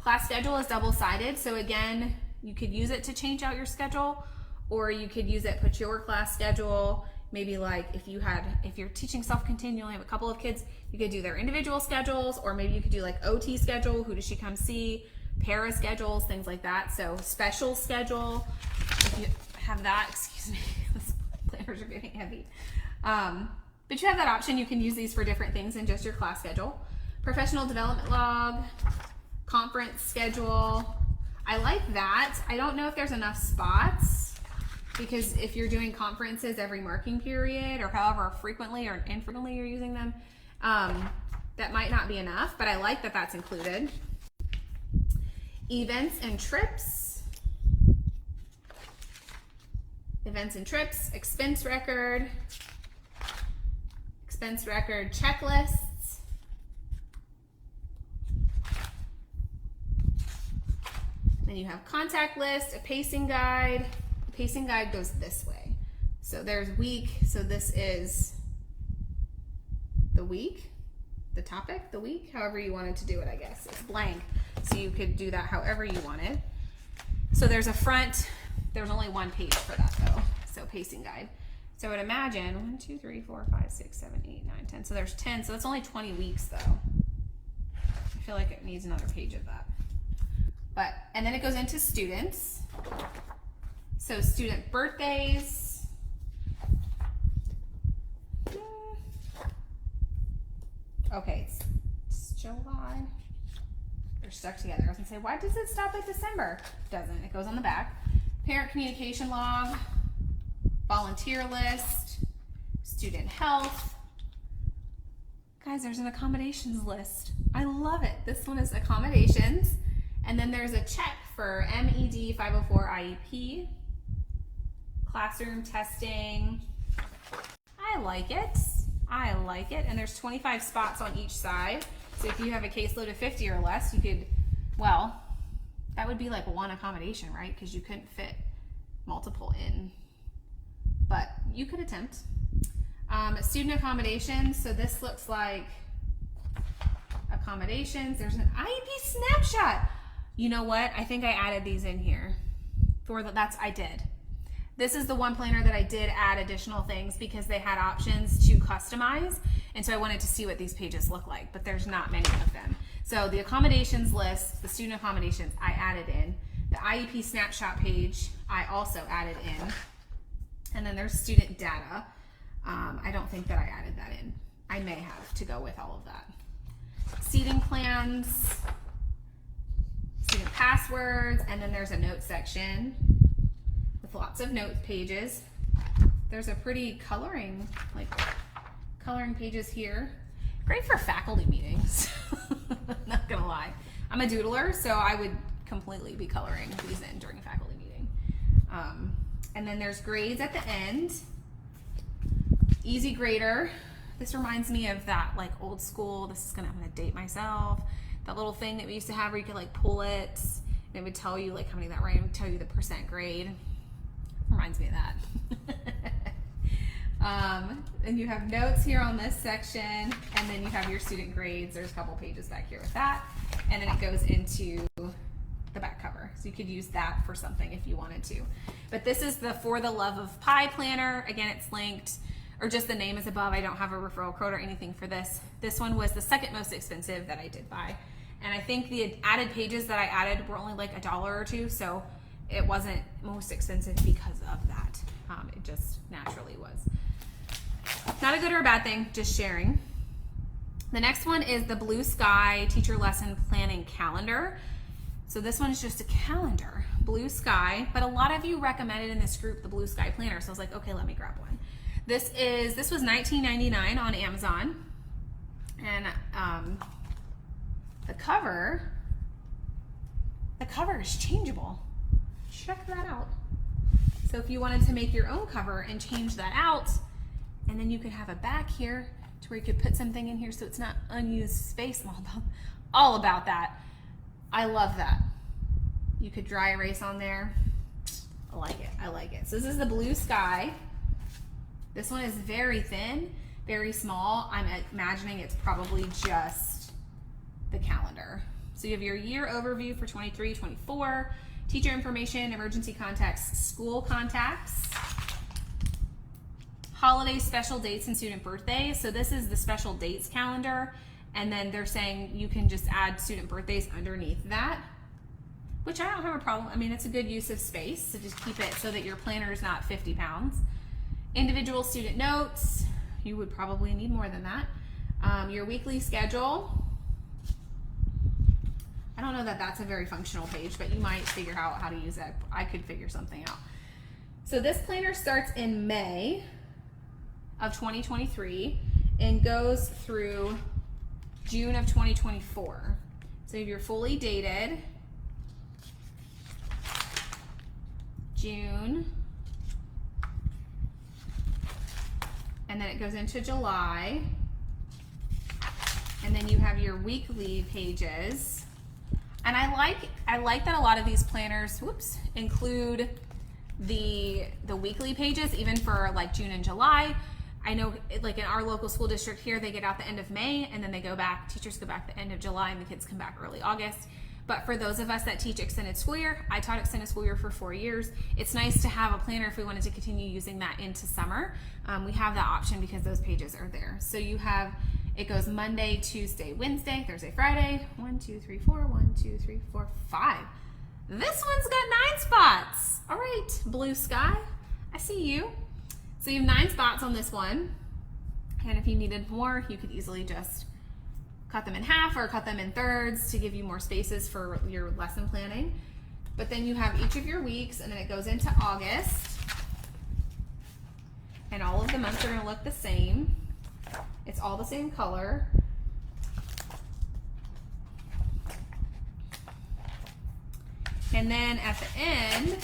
Class schedule is double-sided, so again, you could use it to change out your schedule, or you could use it, put your class schedule, maybe like if you're teaching self-contained, you only have a couple of kids, you could do their individual schedules, or maybe you could do like OT schedule, who does she come see, para schedules, things like that. So special schedule, if you have that, excuse me, these planners are getting heavy. But you have that option. You can use these for different things than just your class schedule. Professional development log, conference schedule. I like that. I don't know if there's enough spots, because if you're doing conferences every marking period or however frequently or infrequently you're using them, that might not be enough, but I like that that's included. Events and trips. Events and trips, expense record checklists. Then you have contact list, a pacing guide. The pacing guide goes this way. So there's week, so this is the week, the topic, the week, however you wanted to do it, I guess. It's blank, so you could do that however you wanted. So there's a front, there's only one page for that though, so pacing guide. So I would imagine 1, 2, 3, 4, 5, 6, 7, 8, 9, 10. So there's 10, so that's only 20 weeks though. I feel like it needs another page of that. But, and then it goes into students. So student birthdays. Okay, it's July. They're stuck together. I was gonna say, why does it stop at December? It doesn't, it goes on the back. Parent communication log, volunteer list, student health. Guys, there's an accommodations list. I love it. This one is accommodations. And then there's a check for MED 504 IEP, classroom testing. I like it. I like it. And there's 25 spots on each side. So if you have a caseload of 50 or less, you could, well, that would be like one accommodation, right? Because you couldn't fit multiple in. But you could attempt. Student accommodations. So this looks like accommodations. There's an IEP snapshot. You know what? I think I added these in here. I did. This is the one planner that I did add additional things because they had options to customize. And so I wanted to see what these pages look like, but there's not many of them. So the accommodations list, the student accommodations, I added in. The IEP snapshot page, I also added in. And then there's student data. I don't think that I added that in. I may have to go with all of that. Seating plans, student passwords, and then there's a notes section with lots of note pages. There's a pretty coloring pages here. Great for faculty meetings. Not gonna lie. I'm a doodler, so I would completely be coloring these in during a faculty meeting. And then there's grades at the end. Easy grader. This reminds me of that like old school, I'm gonna date myself, that little thing that we used to have where you could like pull it and it would tell you like how many that right, it would tell you the percent grade. Reminds me of that. And you have notes here on this section, and then you have your student grades. There's a couple pages back here with that, and then it goes into the back cover. So you could use that for something if you wanted to. But this is the For the Love of Pie planner. Again, it's linked, or just the name is above. I don't have a referral code or anything for this. This one was the second most expensive that I did buy. And I think the added pages that I added were only like $1 or $2, so it wasn't most expensive because of that. It just naturally was. Not a good or a bad thing, just sharing. The next one is the Blue Sky Teacher Lesson Planning Calendar. So this one is just a calendar, Blue Sky, but a lot of you recommended in this group the Blue Sky Planner, so I was like, okay, let me grab one. This was $19.99 on Amazon, and the cover is changeable. Check that out. So if you wanted to make your own cover and change that out, and then you could have a back here to where you could put something in here so it's not unused space. I'm all about that. I love that. You could dry erase on there. I like it. I like it. So this is the Blue Sky. This one is very thin, very small. I'm imagining it's probably just the calendar. So you have your year overview for 23, 24, teacher information, emergency contacts, school contacts, holiday special dates and student birthdays. So this is the special dates calendar, and then they're saying you can just add student birthdays underneath that, which I don't have a problem. I mean, it's a good use of space, so just keep it so that your planner is not 50 pounds. Individual student notes, you would probably need more than that. Your weekly schedule. I don't know that that's a very functional page, but you might figure out how to use it. I could figure something out. So this planner starts in May of 2023 and goes through June of 2024. So if you're fully dated, June, and then it goes into July, and then you have your weekly pages. And I like that a lot of these planners, include the weekly pages, even for like June and July. I know, like in our local school district here, they get out the end of May, and then they go back, teachers go back the end of July, and the kids come back early August. But for those of us that teach extended school year, I taught extended school year for 4 years. It's nice to have a planner if we wanted to continue using that into summer. We have that option because those pages are there. So you have, it goes Monday, Tuesday, Wednesday, Thursday, Friday. 1, 2, 3, 4, 1, 2, 3, 4, 5. This one's got 9 spots. All right, Blue Sky, I see you. So you have 9 spots on this one. And if you needed more, you could easily just cut them in half or cut them in thirds to give you more spaces for your lesson planning. But then you have each of your weeks, and then it goes into August. And all of the months are gonna look the same. It's all the same color. And then at the end,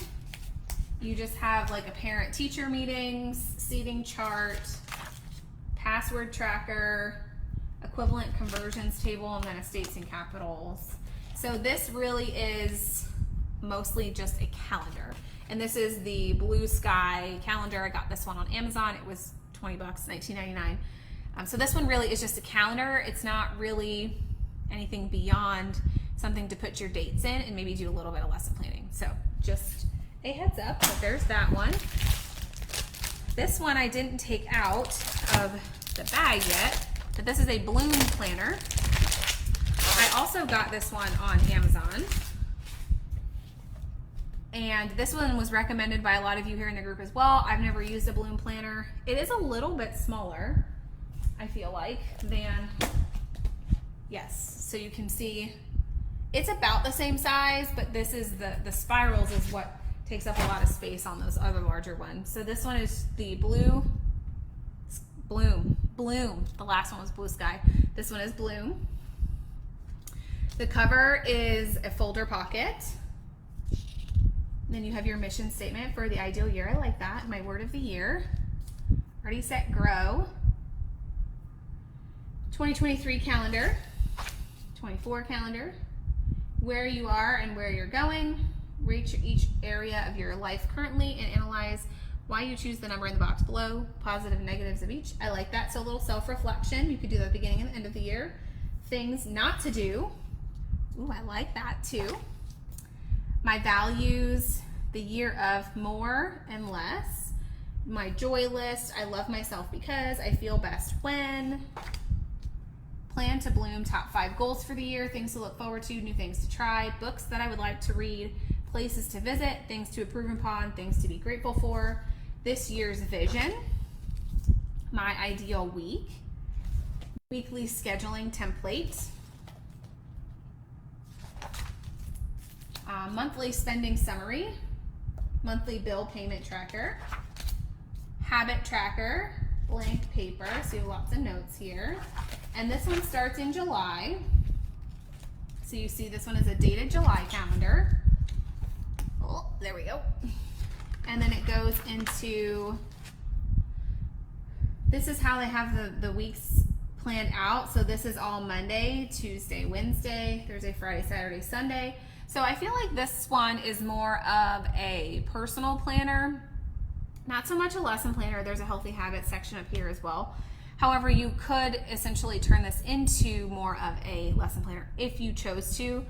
you just have like a parent-teacher meetings, seating chart, password tracker, equivalent conversions table, and then estates and capitals. So this really is mostly just a calendar. And this is the Blue Sky calendar. I got this one on Amazon. It was $20, $19.99. So this one really is just a calendar. It's not really anything beyond something to put your dates in and maybe do a little bit of lesson planning. So just a heads up, but there's that one. This one I didn't take out of the bag yet, but this is a Bloom planner. I also got this one on Amazon. And this one was recommended by a lot of you here in the group as well. I've never used a Bloom planner. It is a little bit smaller, I feel like, than, yes, so you can see it's about the same size, but this is the spirals is what takes up a lot of space on those other larger ones. So this one is the Bloom. The last one was Blue Sky. This one is Bloom. The cover is a folder pocket. Then you have your mission statement for the ideal year. I like that. My word of the year. Ready, set, grow. 2023 calendar. 24 calendar. Where you are and where you're going. Reach each area of your life currently and analyze why you choose the number in the box below. Positive and negatives of each. I like that. So a little self-reflection. You could do that at the beginning and the end of the year. Things not to do. Ooh, I like that too. My values, the year of more and less. My joy list, I love myself because I feel best when. Plan to bloom, top 5 goals for the year, things to look forward to, new things to try, books that I would like to read, places to visit, things to improve upon, things to be grateful for, this year's vision, my ideal week, weekly scheduling template, monthly spending summary, monthly bill payment tracker, habit tracker, blank paper, so you have lots of notes here. And this one starts in July. So you see this one is a dated July calendar. Oh, there we go. And then it goes into, this is how they have the weeks planned out. So this is all Monday, Tuesday, Wednesday, Thursday, Friday, Saturday, Sunday. So I feel like this one is more of a personal planner, not so much a lesson planner. There's a healthy habits section up here as well. However, you could essentially turn this into more of a lesson planner if you chose to.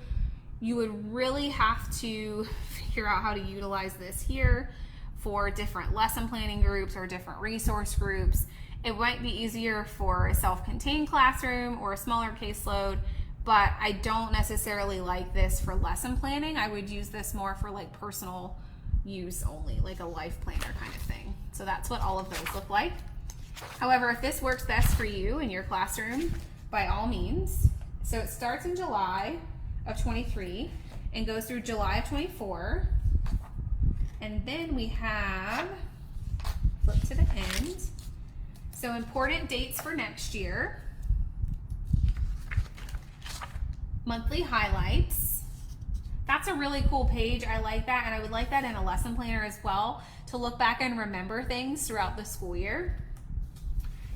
You would really have to figure out how to utilize this here for different lesson planning groups or different resource groups. It might be easier for a self-contained classroom or a smaller caseload, but I don't necessarily like this for lesson planning. I would use this more for like personal use only, like a life planner kind of thing. So that's what all of those look like. However, if this works best for you in your classroom, by all means. So it starts in July of 23 and goes through July of 24. And then we have, flip to the end. So important dates for next year. Monthly highlights. That's a really cool page. I like that, and I would like that in a lesson planner as well, to look back and remember things throughout the school year.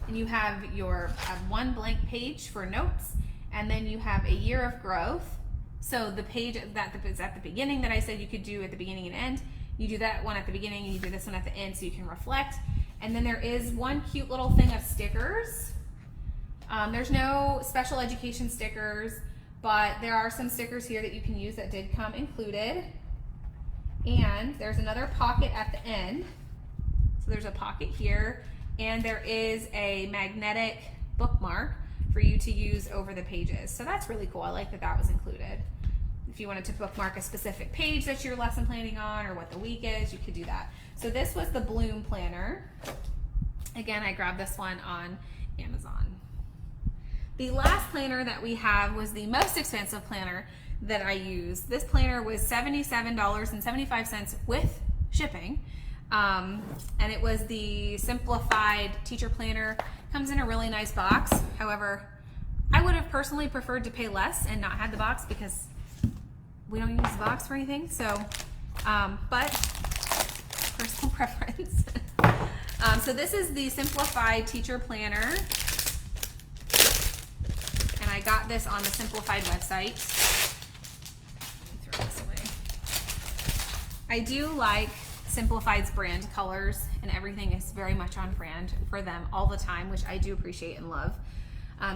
And you have your one blank page for notes, and then you have a year of growth. So the page that is at the beginning that I said you could do at the beginning and end, you do that one at the beginning and you do this one at the end so you can reflect. And then there is one cute little thing of stickers. There's no special education stickers, but there are some stickers here that you can use that did come included. And there's another pocket at the end. So there's a pocket here, and there is a magnetic bookmark for you to use over the pages. So that's really cool. I like that that was included. If you wanted to bookmark a specific page that you're lesson planning on or what the week is, you could do that. So this was the Bloom planner. Again, I grabbed this one on Amazon. The last planner that we have was the most expensive planner that I used. This planner was $77.75 with shipping. And it was the Simplified teacher planner. Comes in a really nice box. However, I would have personally preferred to pay less and not had the box because we don't use the box for anything. So, but personal preference. So this is the Simplified teacher planner. And I got this on the Simplified website. Let me throw this away. I do like Simplified's brand colors, and everything is very much on brand for them all the time, which I do appreciate and love.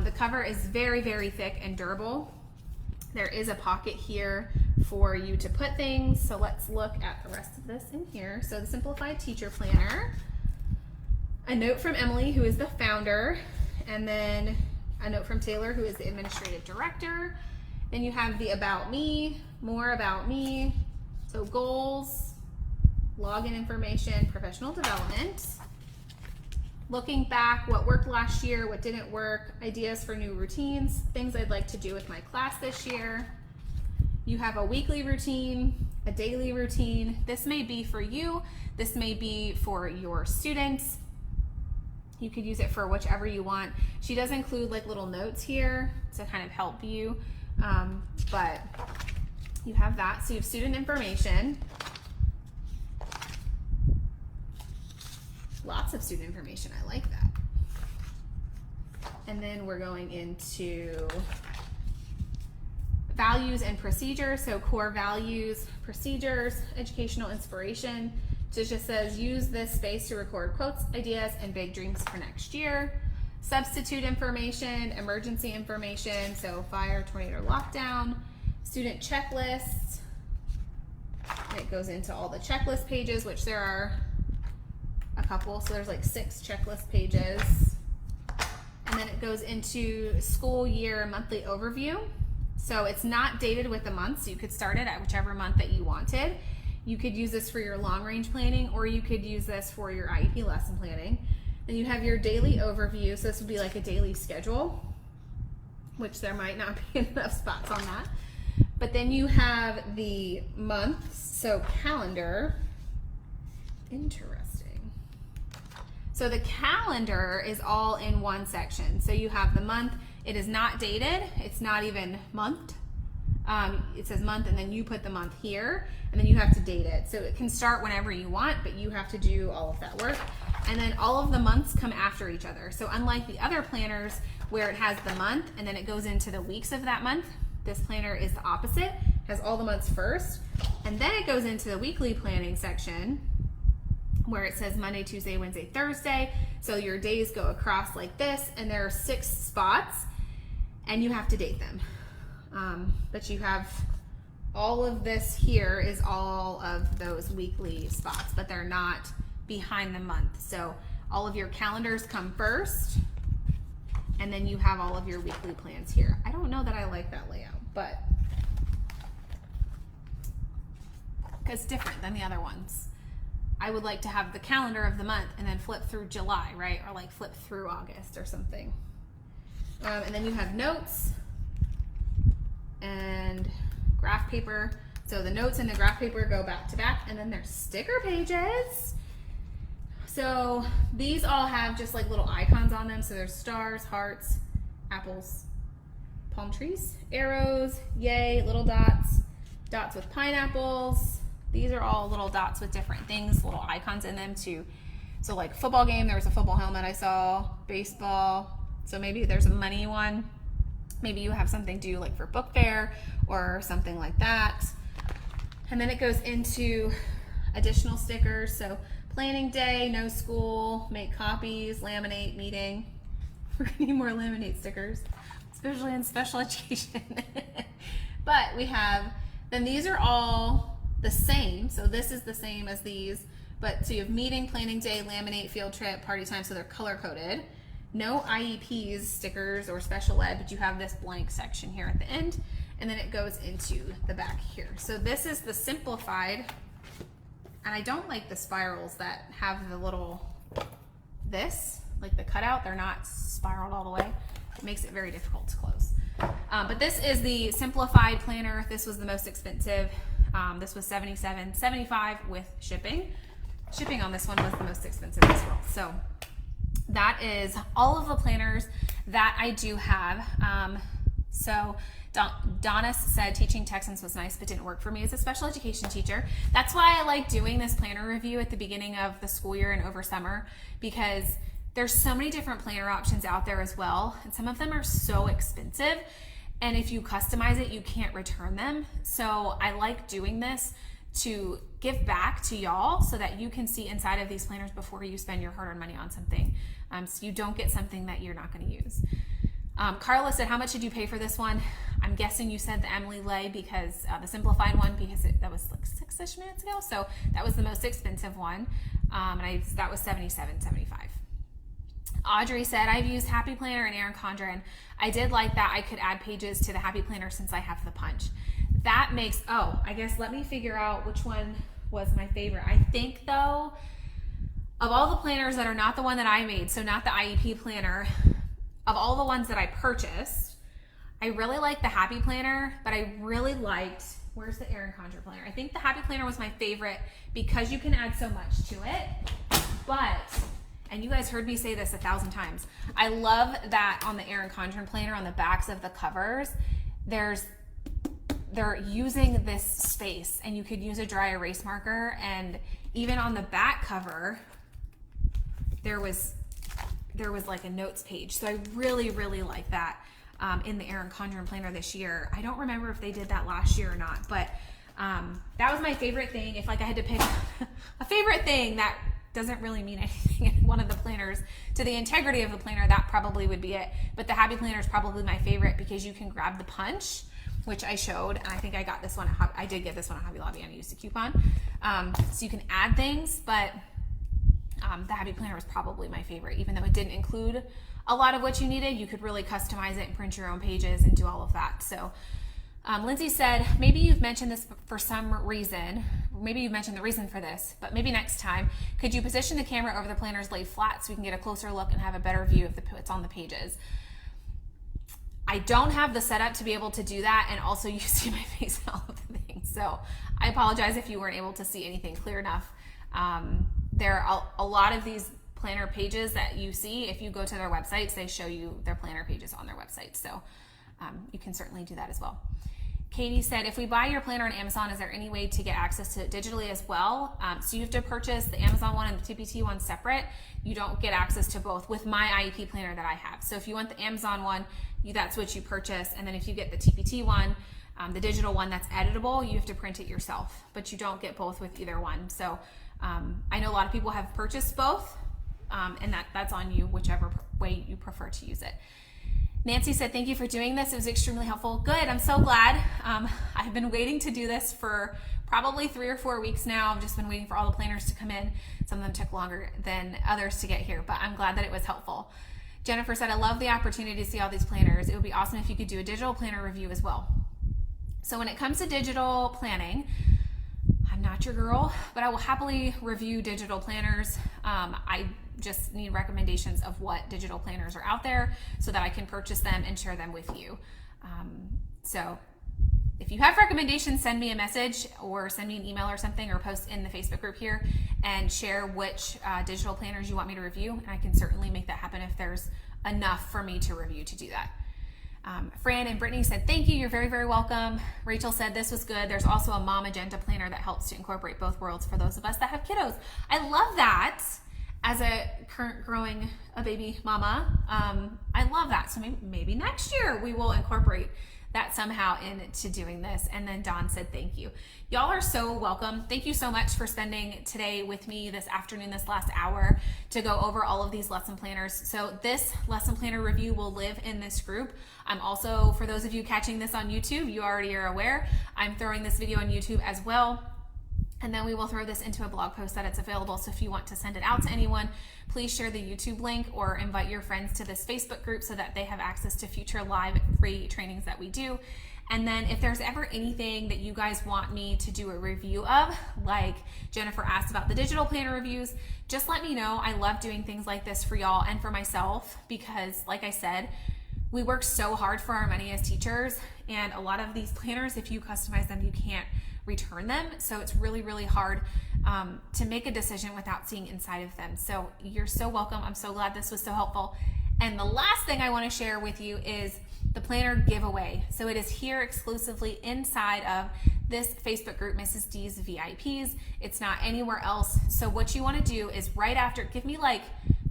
The cover is very, very thick and durable. There is a pocket here for you to put things. So let's look at the rest of this in here. So the Simplified teacher planner, a note from Emily, who is the founder, and then a note from Taylor, who is the administrative director. Then you have the about me, more about me, so goals, login information, professional development, looking back, what worked last year, what didn't work, ideas for new routines, things I'd like to do with my class this year. You have a weekly routine, a daily routine. This may be for you, this may be for your students. You could use it for whichever you want. She does include like little notes here to kind of help you, but you have that. So you have student information. Lots of student information, I like that. And then we're going into values and procedures. So core values, procedures, educational inspiration. So it just says, use this space to record quotes, ideas, and big dreams for next year. Substitute information, emergency information, so fire, tornado, lockdown. Student checklists, it goes into all the checklist pages, which there are a couple. So there's like 6 checklist pages. And then it goes into school year monthly overview. So it's not dated with the month, so you could start it at whichever month that you wanted. You could use this for your long range planning, or you could use this for your IEP lesson planning. Then you have your daily overview. So this would be like a daily schedule, which there might not be enough spots on that. But then you have the months, so calendar. Interesting. So the calendar is all in one section. So you have the month. It is not dated. It's not even month. It says month, and then you put the month here, and then you have to date it. So it can start whenever you want, but you have to do all of that work. And then all of the months come after each other. So unlike the other planners where it has the month and then it goes into the weeks of that month, this planner is the opposite. It has all the months first, and then it goes into the weekly planning section where it says Monday, Tuesday, Wednesday, Thursday. So your days go across like this, and there are 6 spots, and you have to date them. But you have all of this here is all of those weekly spots, but they're not behind the month. So all of your calendars come first, and then you have all of your weekly plans here. I don't know that I like that layout, but it's different than the other ones. I would like to have the calendar of the month and then flip through July, right? Or like flip through August or something. And then you have notes and graph paper. So the notes and the graph paper go back to back, and then there's sticker pages. So these all have just like little icons on them. So there's stars, hearts, apples, palm trees, arrows, yay, little dots, dots with pineapples. These are all little dots with different things, little icons in them too. So like football game, there was a football helmet I saw, baseball. So maybe there's a money one. Maybe you have something due like for book fair or something like that. And then it goes into additional stickers. So planning day, no school, make copies, laminate, meeting. We're gonna need more laminate stickers, especially in special education. But we have, then these are all the same. So this is the same as these, but so you have meeting, planning day, laminate, field trip, party time, so they're color coded. No IEPs, stickers, or special ed, but you have this blank section here at the end, and then it goes into the back here. So this is the Simplified, and I don't like the spirals that have the little, like the cutout, they're not spiraled all the way. It makes it very difficult to close. But this is the Simplified planner. This was the most expensive. This was $77.75 with shipping. Shipping on this one was the most expensive as well. So that is all of the planners that I do have. So Donna said teaching Texans was nice, but didn't work for me as a special education teacher. That's why I like doing this planner review at the beginning of the school year and over summer, because there's so many different planner options out there as well. And some of them are so expensive. And if you customize it, you can't return them. So I like doing this to give back to y'all so that you can see inside of these planners before you spend your hard-earned money on something. So you don't get something that you're not going to use. Carla said, how much did you pay for this one? I'm guessing you said the Emily Lay because the Simplified one, because that was like 6-ish minutes ago. So that was the most expensive one. That was $77.75. Audrey said, I've used Happy Planner and Erin Condren. I did like that I could add pages to the Happy Planner since I have the punch. That makes, I guess let me figure out which one was my favorite. I think though, of all the planners that are not the one that I made, so not the IEP planner, of all the ones that I purchased, I really liked the Happy Planner, but I really liked, where's the Erin Condren planner? I think the Happy Planner was my favorite because you can add so much to it, but, and you guys heard me say this 1,000 times, I love that on the Erin Condren planner, on the backs of the covers, they're using this space, and you could use a dry erase marker, and even on the back cover, there was like a notes page. So I really, really like that in the Erin Condren planner this year. I don't remember if they did that last year or not, but that was my favorite thing. If like I had to pick a favorite thing that doesn't really mean anything in one of the planners to the integrity of the planner, that probably would be it. But the Happy Planner is probably my favorite because you can grab the punch which I showed, and I think I got this one. I did get this one at Hobby Lobby, and I used a coupon. So you can add things, but the Happy Planner was probably my favorite, even though it didn't include a lot of what you needed. You could really customize it and print your own pages and do all of that. So Lindsay said, maybe you've mentioned this for some reason. Maybe you've mentioned the reason for this, but maybe next time, could you position the camera over the planners laid flat so we can get a closer look and have a better view of what's on the pages? I don't have the setup to be able to do that, and also you see my face and all of the things. So I apologize if you weren't able to see anything clear enough. There are a lot of these planner pages that you see. If you go to their websites, they show you their planner pages on their website. So you can certainly do that as well. Katie said, if we buy your planner on Amazon, is there any way to get access to it digitally as well? So you have to purchase the Amazon one and the TPT one separate. You don't get access to both with my IEP planner that I have. So if you want the Amazon one, that's what you purchase. And then if you get the TPT one, the digital one that's editable, you have to print it yourself, but you don't get both with either one. So I know a lot of people have purchased both, and that's on you, whichever way you prefer to use it. Nancy said, thank you for doing this. It was extremely helpful. Good, I'm so glad. I've been waiting to do this for probably 3 or 4 weeks now. I've just been waiting for all the planners to come in. Some of them took longer than others to get here, but I'm glad that it was helpful. Jennifer said, I love the opportunity to see all these planners. It would be awesome if you could do a digital planner review as well. So when it comes to digital planning, I'm not your girl, but I will happily review digital planners. I just need recommendations of what digital planners are out there so that I can purchase them and share them with you. So if you have recommendations, send me a message or send me an email or something, or post in the Facebook group here and share which digital planners you want me to review. And I can certainly make that happen if there's enough for me to review to do that. Fran and Brittany said, thank you. You're very, very welcome. Rachel said, this was good. There's also a mom agenda planner that helps to incorporate both worlds for those of us that have kiddos. I love that. As a current growing a baby mama, I love that. So maybe next year we will incorporate that somehow into doing this. And then Dawn said, thank you. Y'all are so welcome. Thank you so much for spending today with me this afternoon, this last hour, to go over all of these lesson planners. So this lesson planner review will live in this group. I'm also, for those of you catching this on YouTube, you already are aware, I'm throwing this video on YouTube as well. And then we will throw this into a blog post that it's available. So if you want to send it out to anyone, please share the YouTube link or invite your friends to this Facebook group so that they have access to future live free trainings that we do. And then if there's ever anything that you guys want me to do a review of, like Jennifer asked about the digital planner reviews, just let me know. I love doing things like this for y'all and for myself because, like I said, we work so hard for our money as teachers, and a lot of these planners, if you customize them, you can't return them. So it's really, really hard to make a decision without seeing inside of them. So you're so welcome. I'm so glad this was so helpful. And the last thing I want to share with you is the planner giveaway. So it is here exclusively inside of this Facebook group, Mrs. D's VIPs. It's not anywhere else. So what you want to do is right after, give me like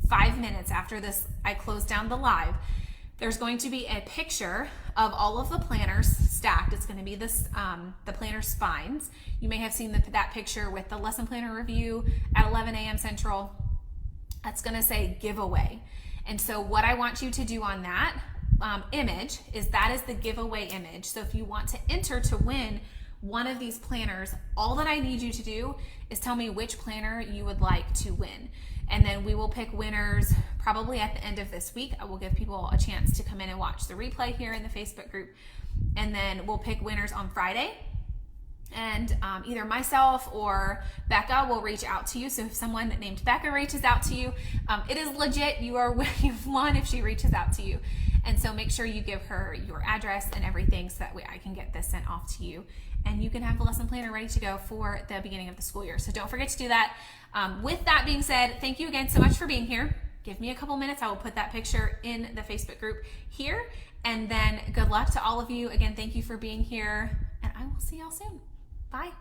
5 minutes after this, I close down the live. There's going to be a picture of all of the planners stacked. It's going to be this, the planner spines. You may have seen that picture with the lesson planner review at 11 a.m. Central. That's going to say giveaway. And so what I want you to do on that image is that is the giveaway image. So if you want to enter to win one of these planners, all that I need you to do is tell me which planner you would like to win. And then we will pick winners probably at the end of this week. I will give people a chance to come in and watch the replay here in the Facebook group. And then we'll pick winners on Friday. And either myself or Becca will reach out to you. So if someone named Becca reaches out to you, it is legit. You've won if she reaches out to you. And so make sure you give her your address and everything so that way I can get this sent off to you. And you can have the lesson planner ready to go for the beginning of the school year. So don't forget to do that. With that being said, thank you again so much for being here. Give me a couple minutes. I will put that picture in the Facebook group here. And then good luck to all of you. Again, thank you for being here. And I will see y'all soon. Bye.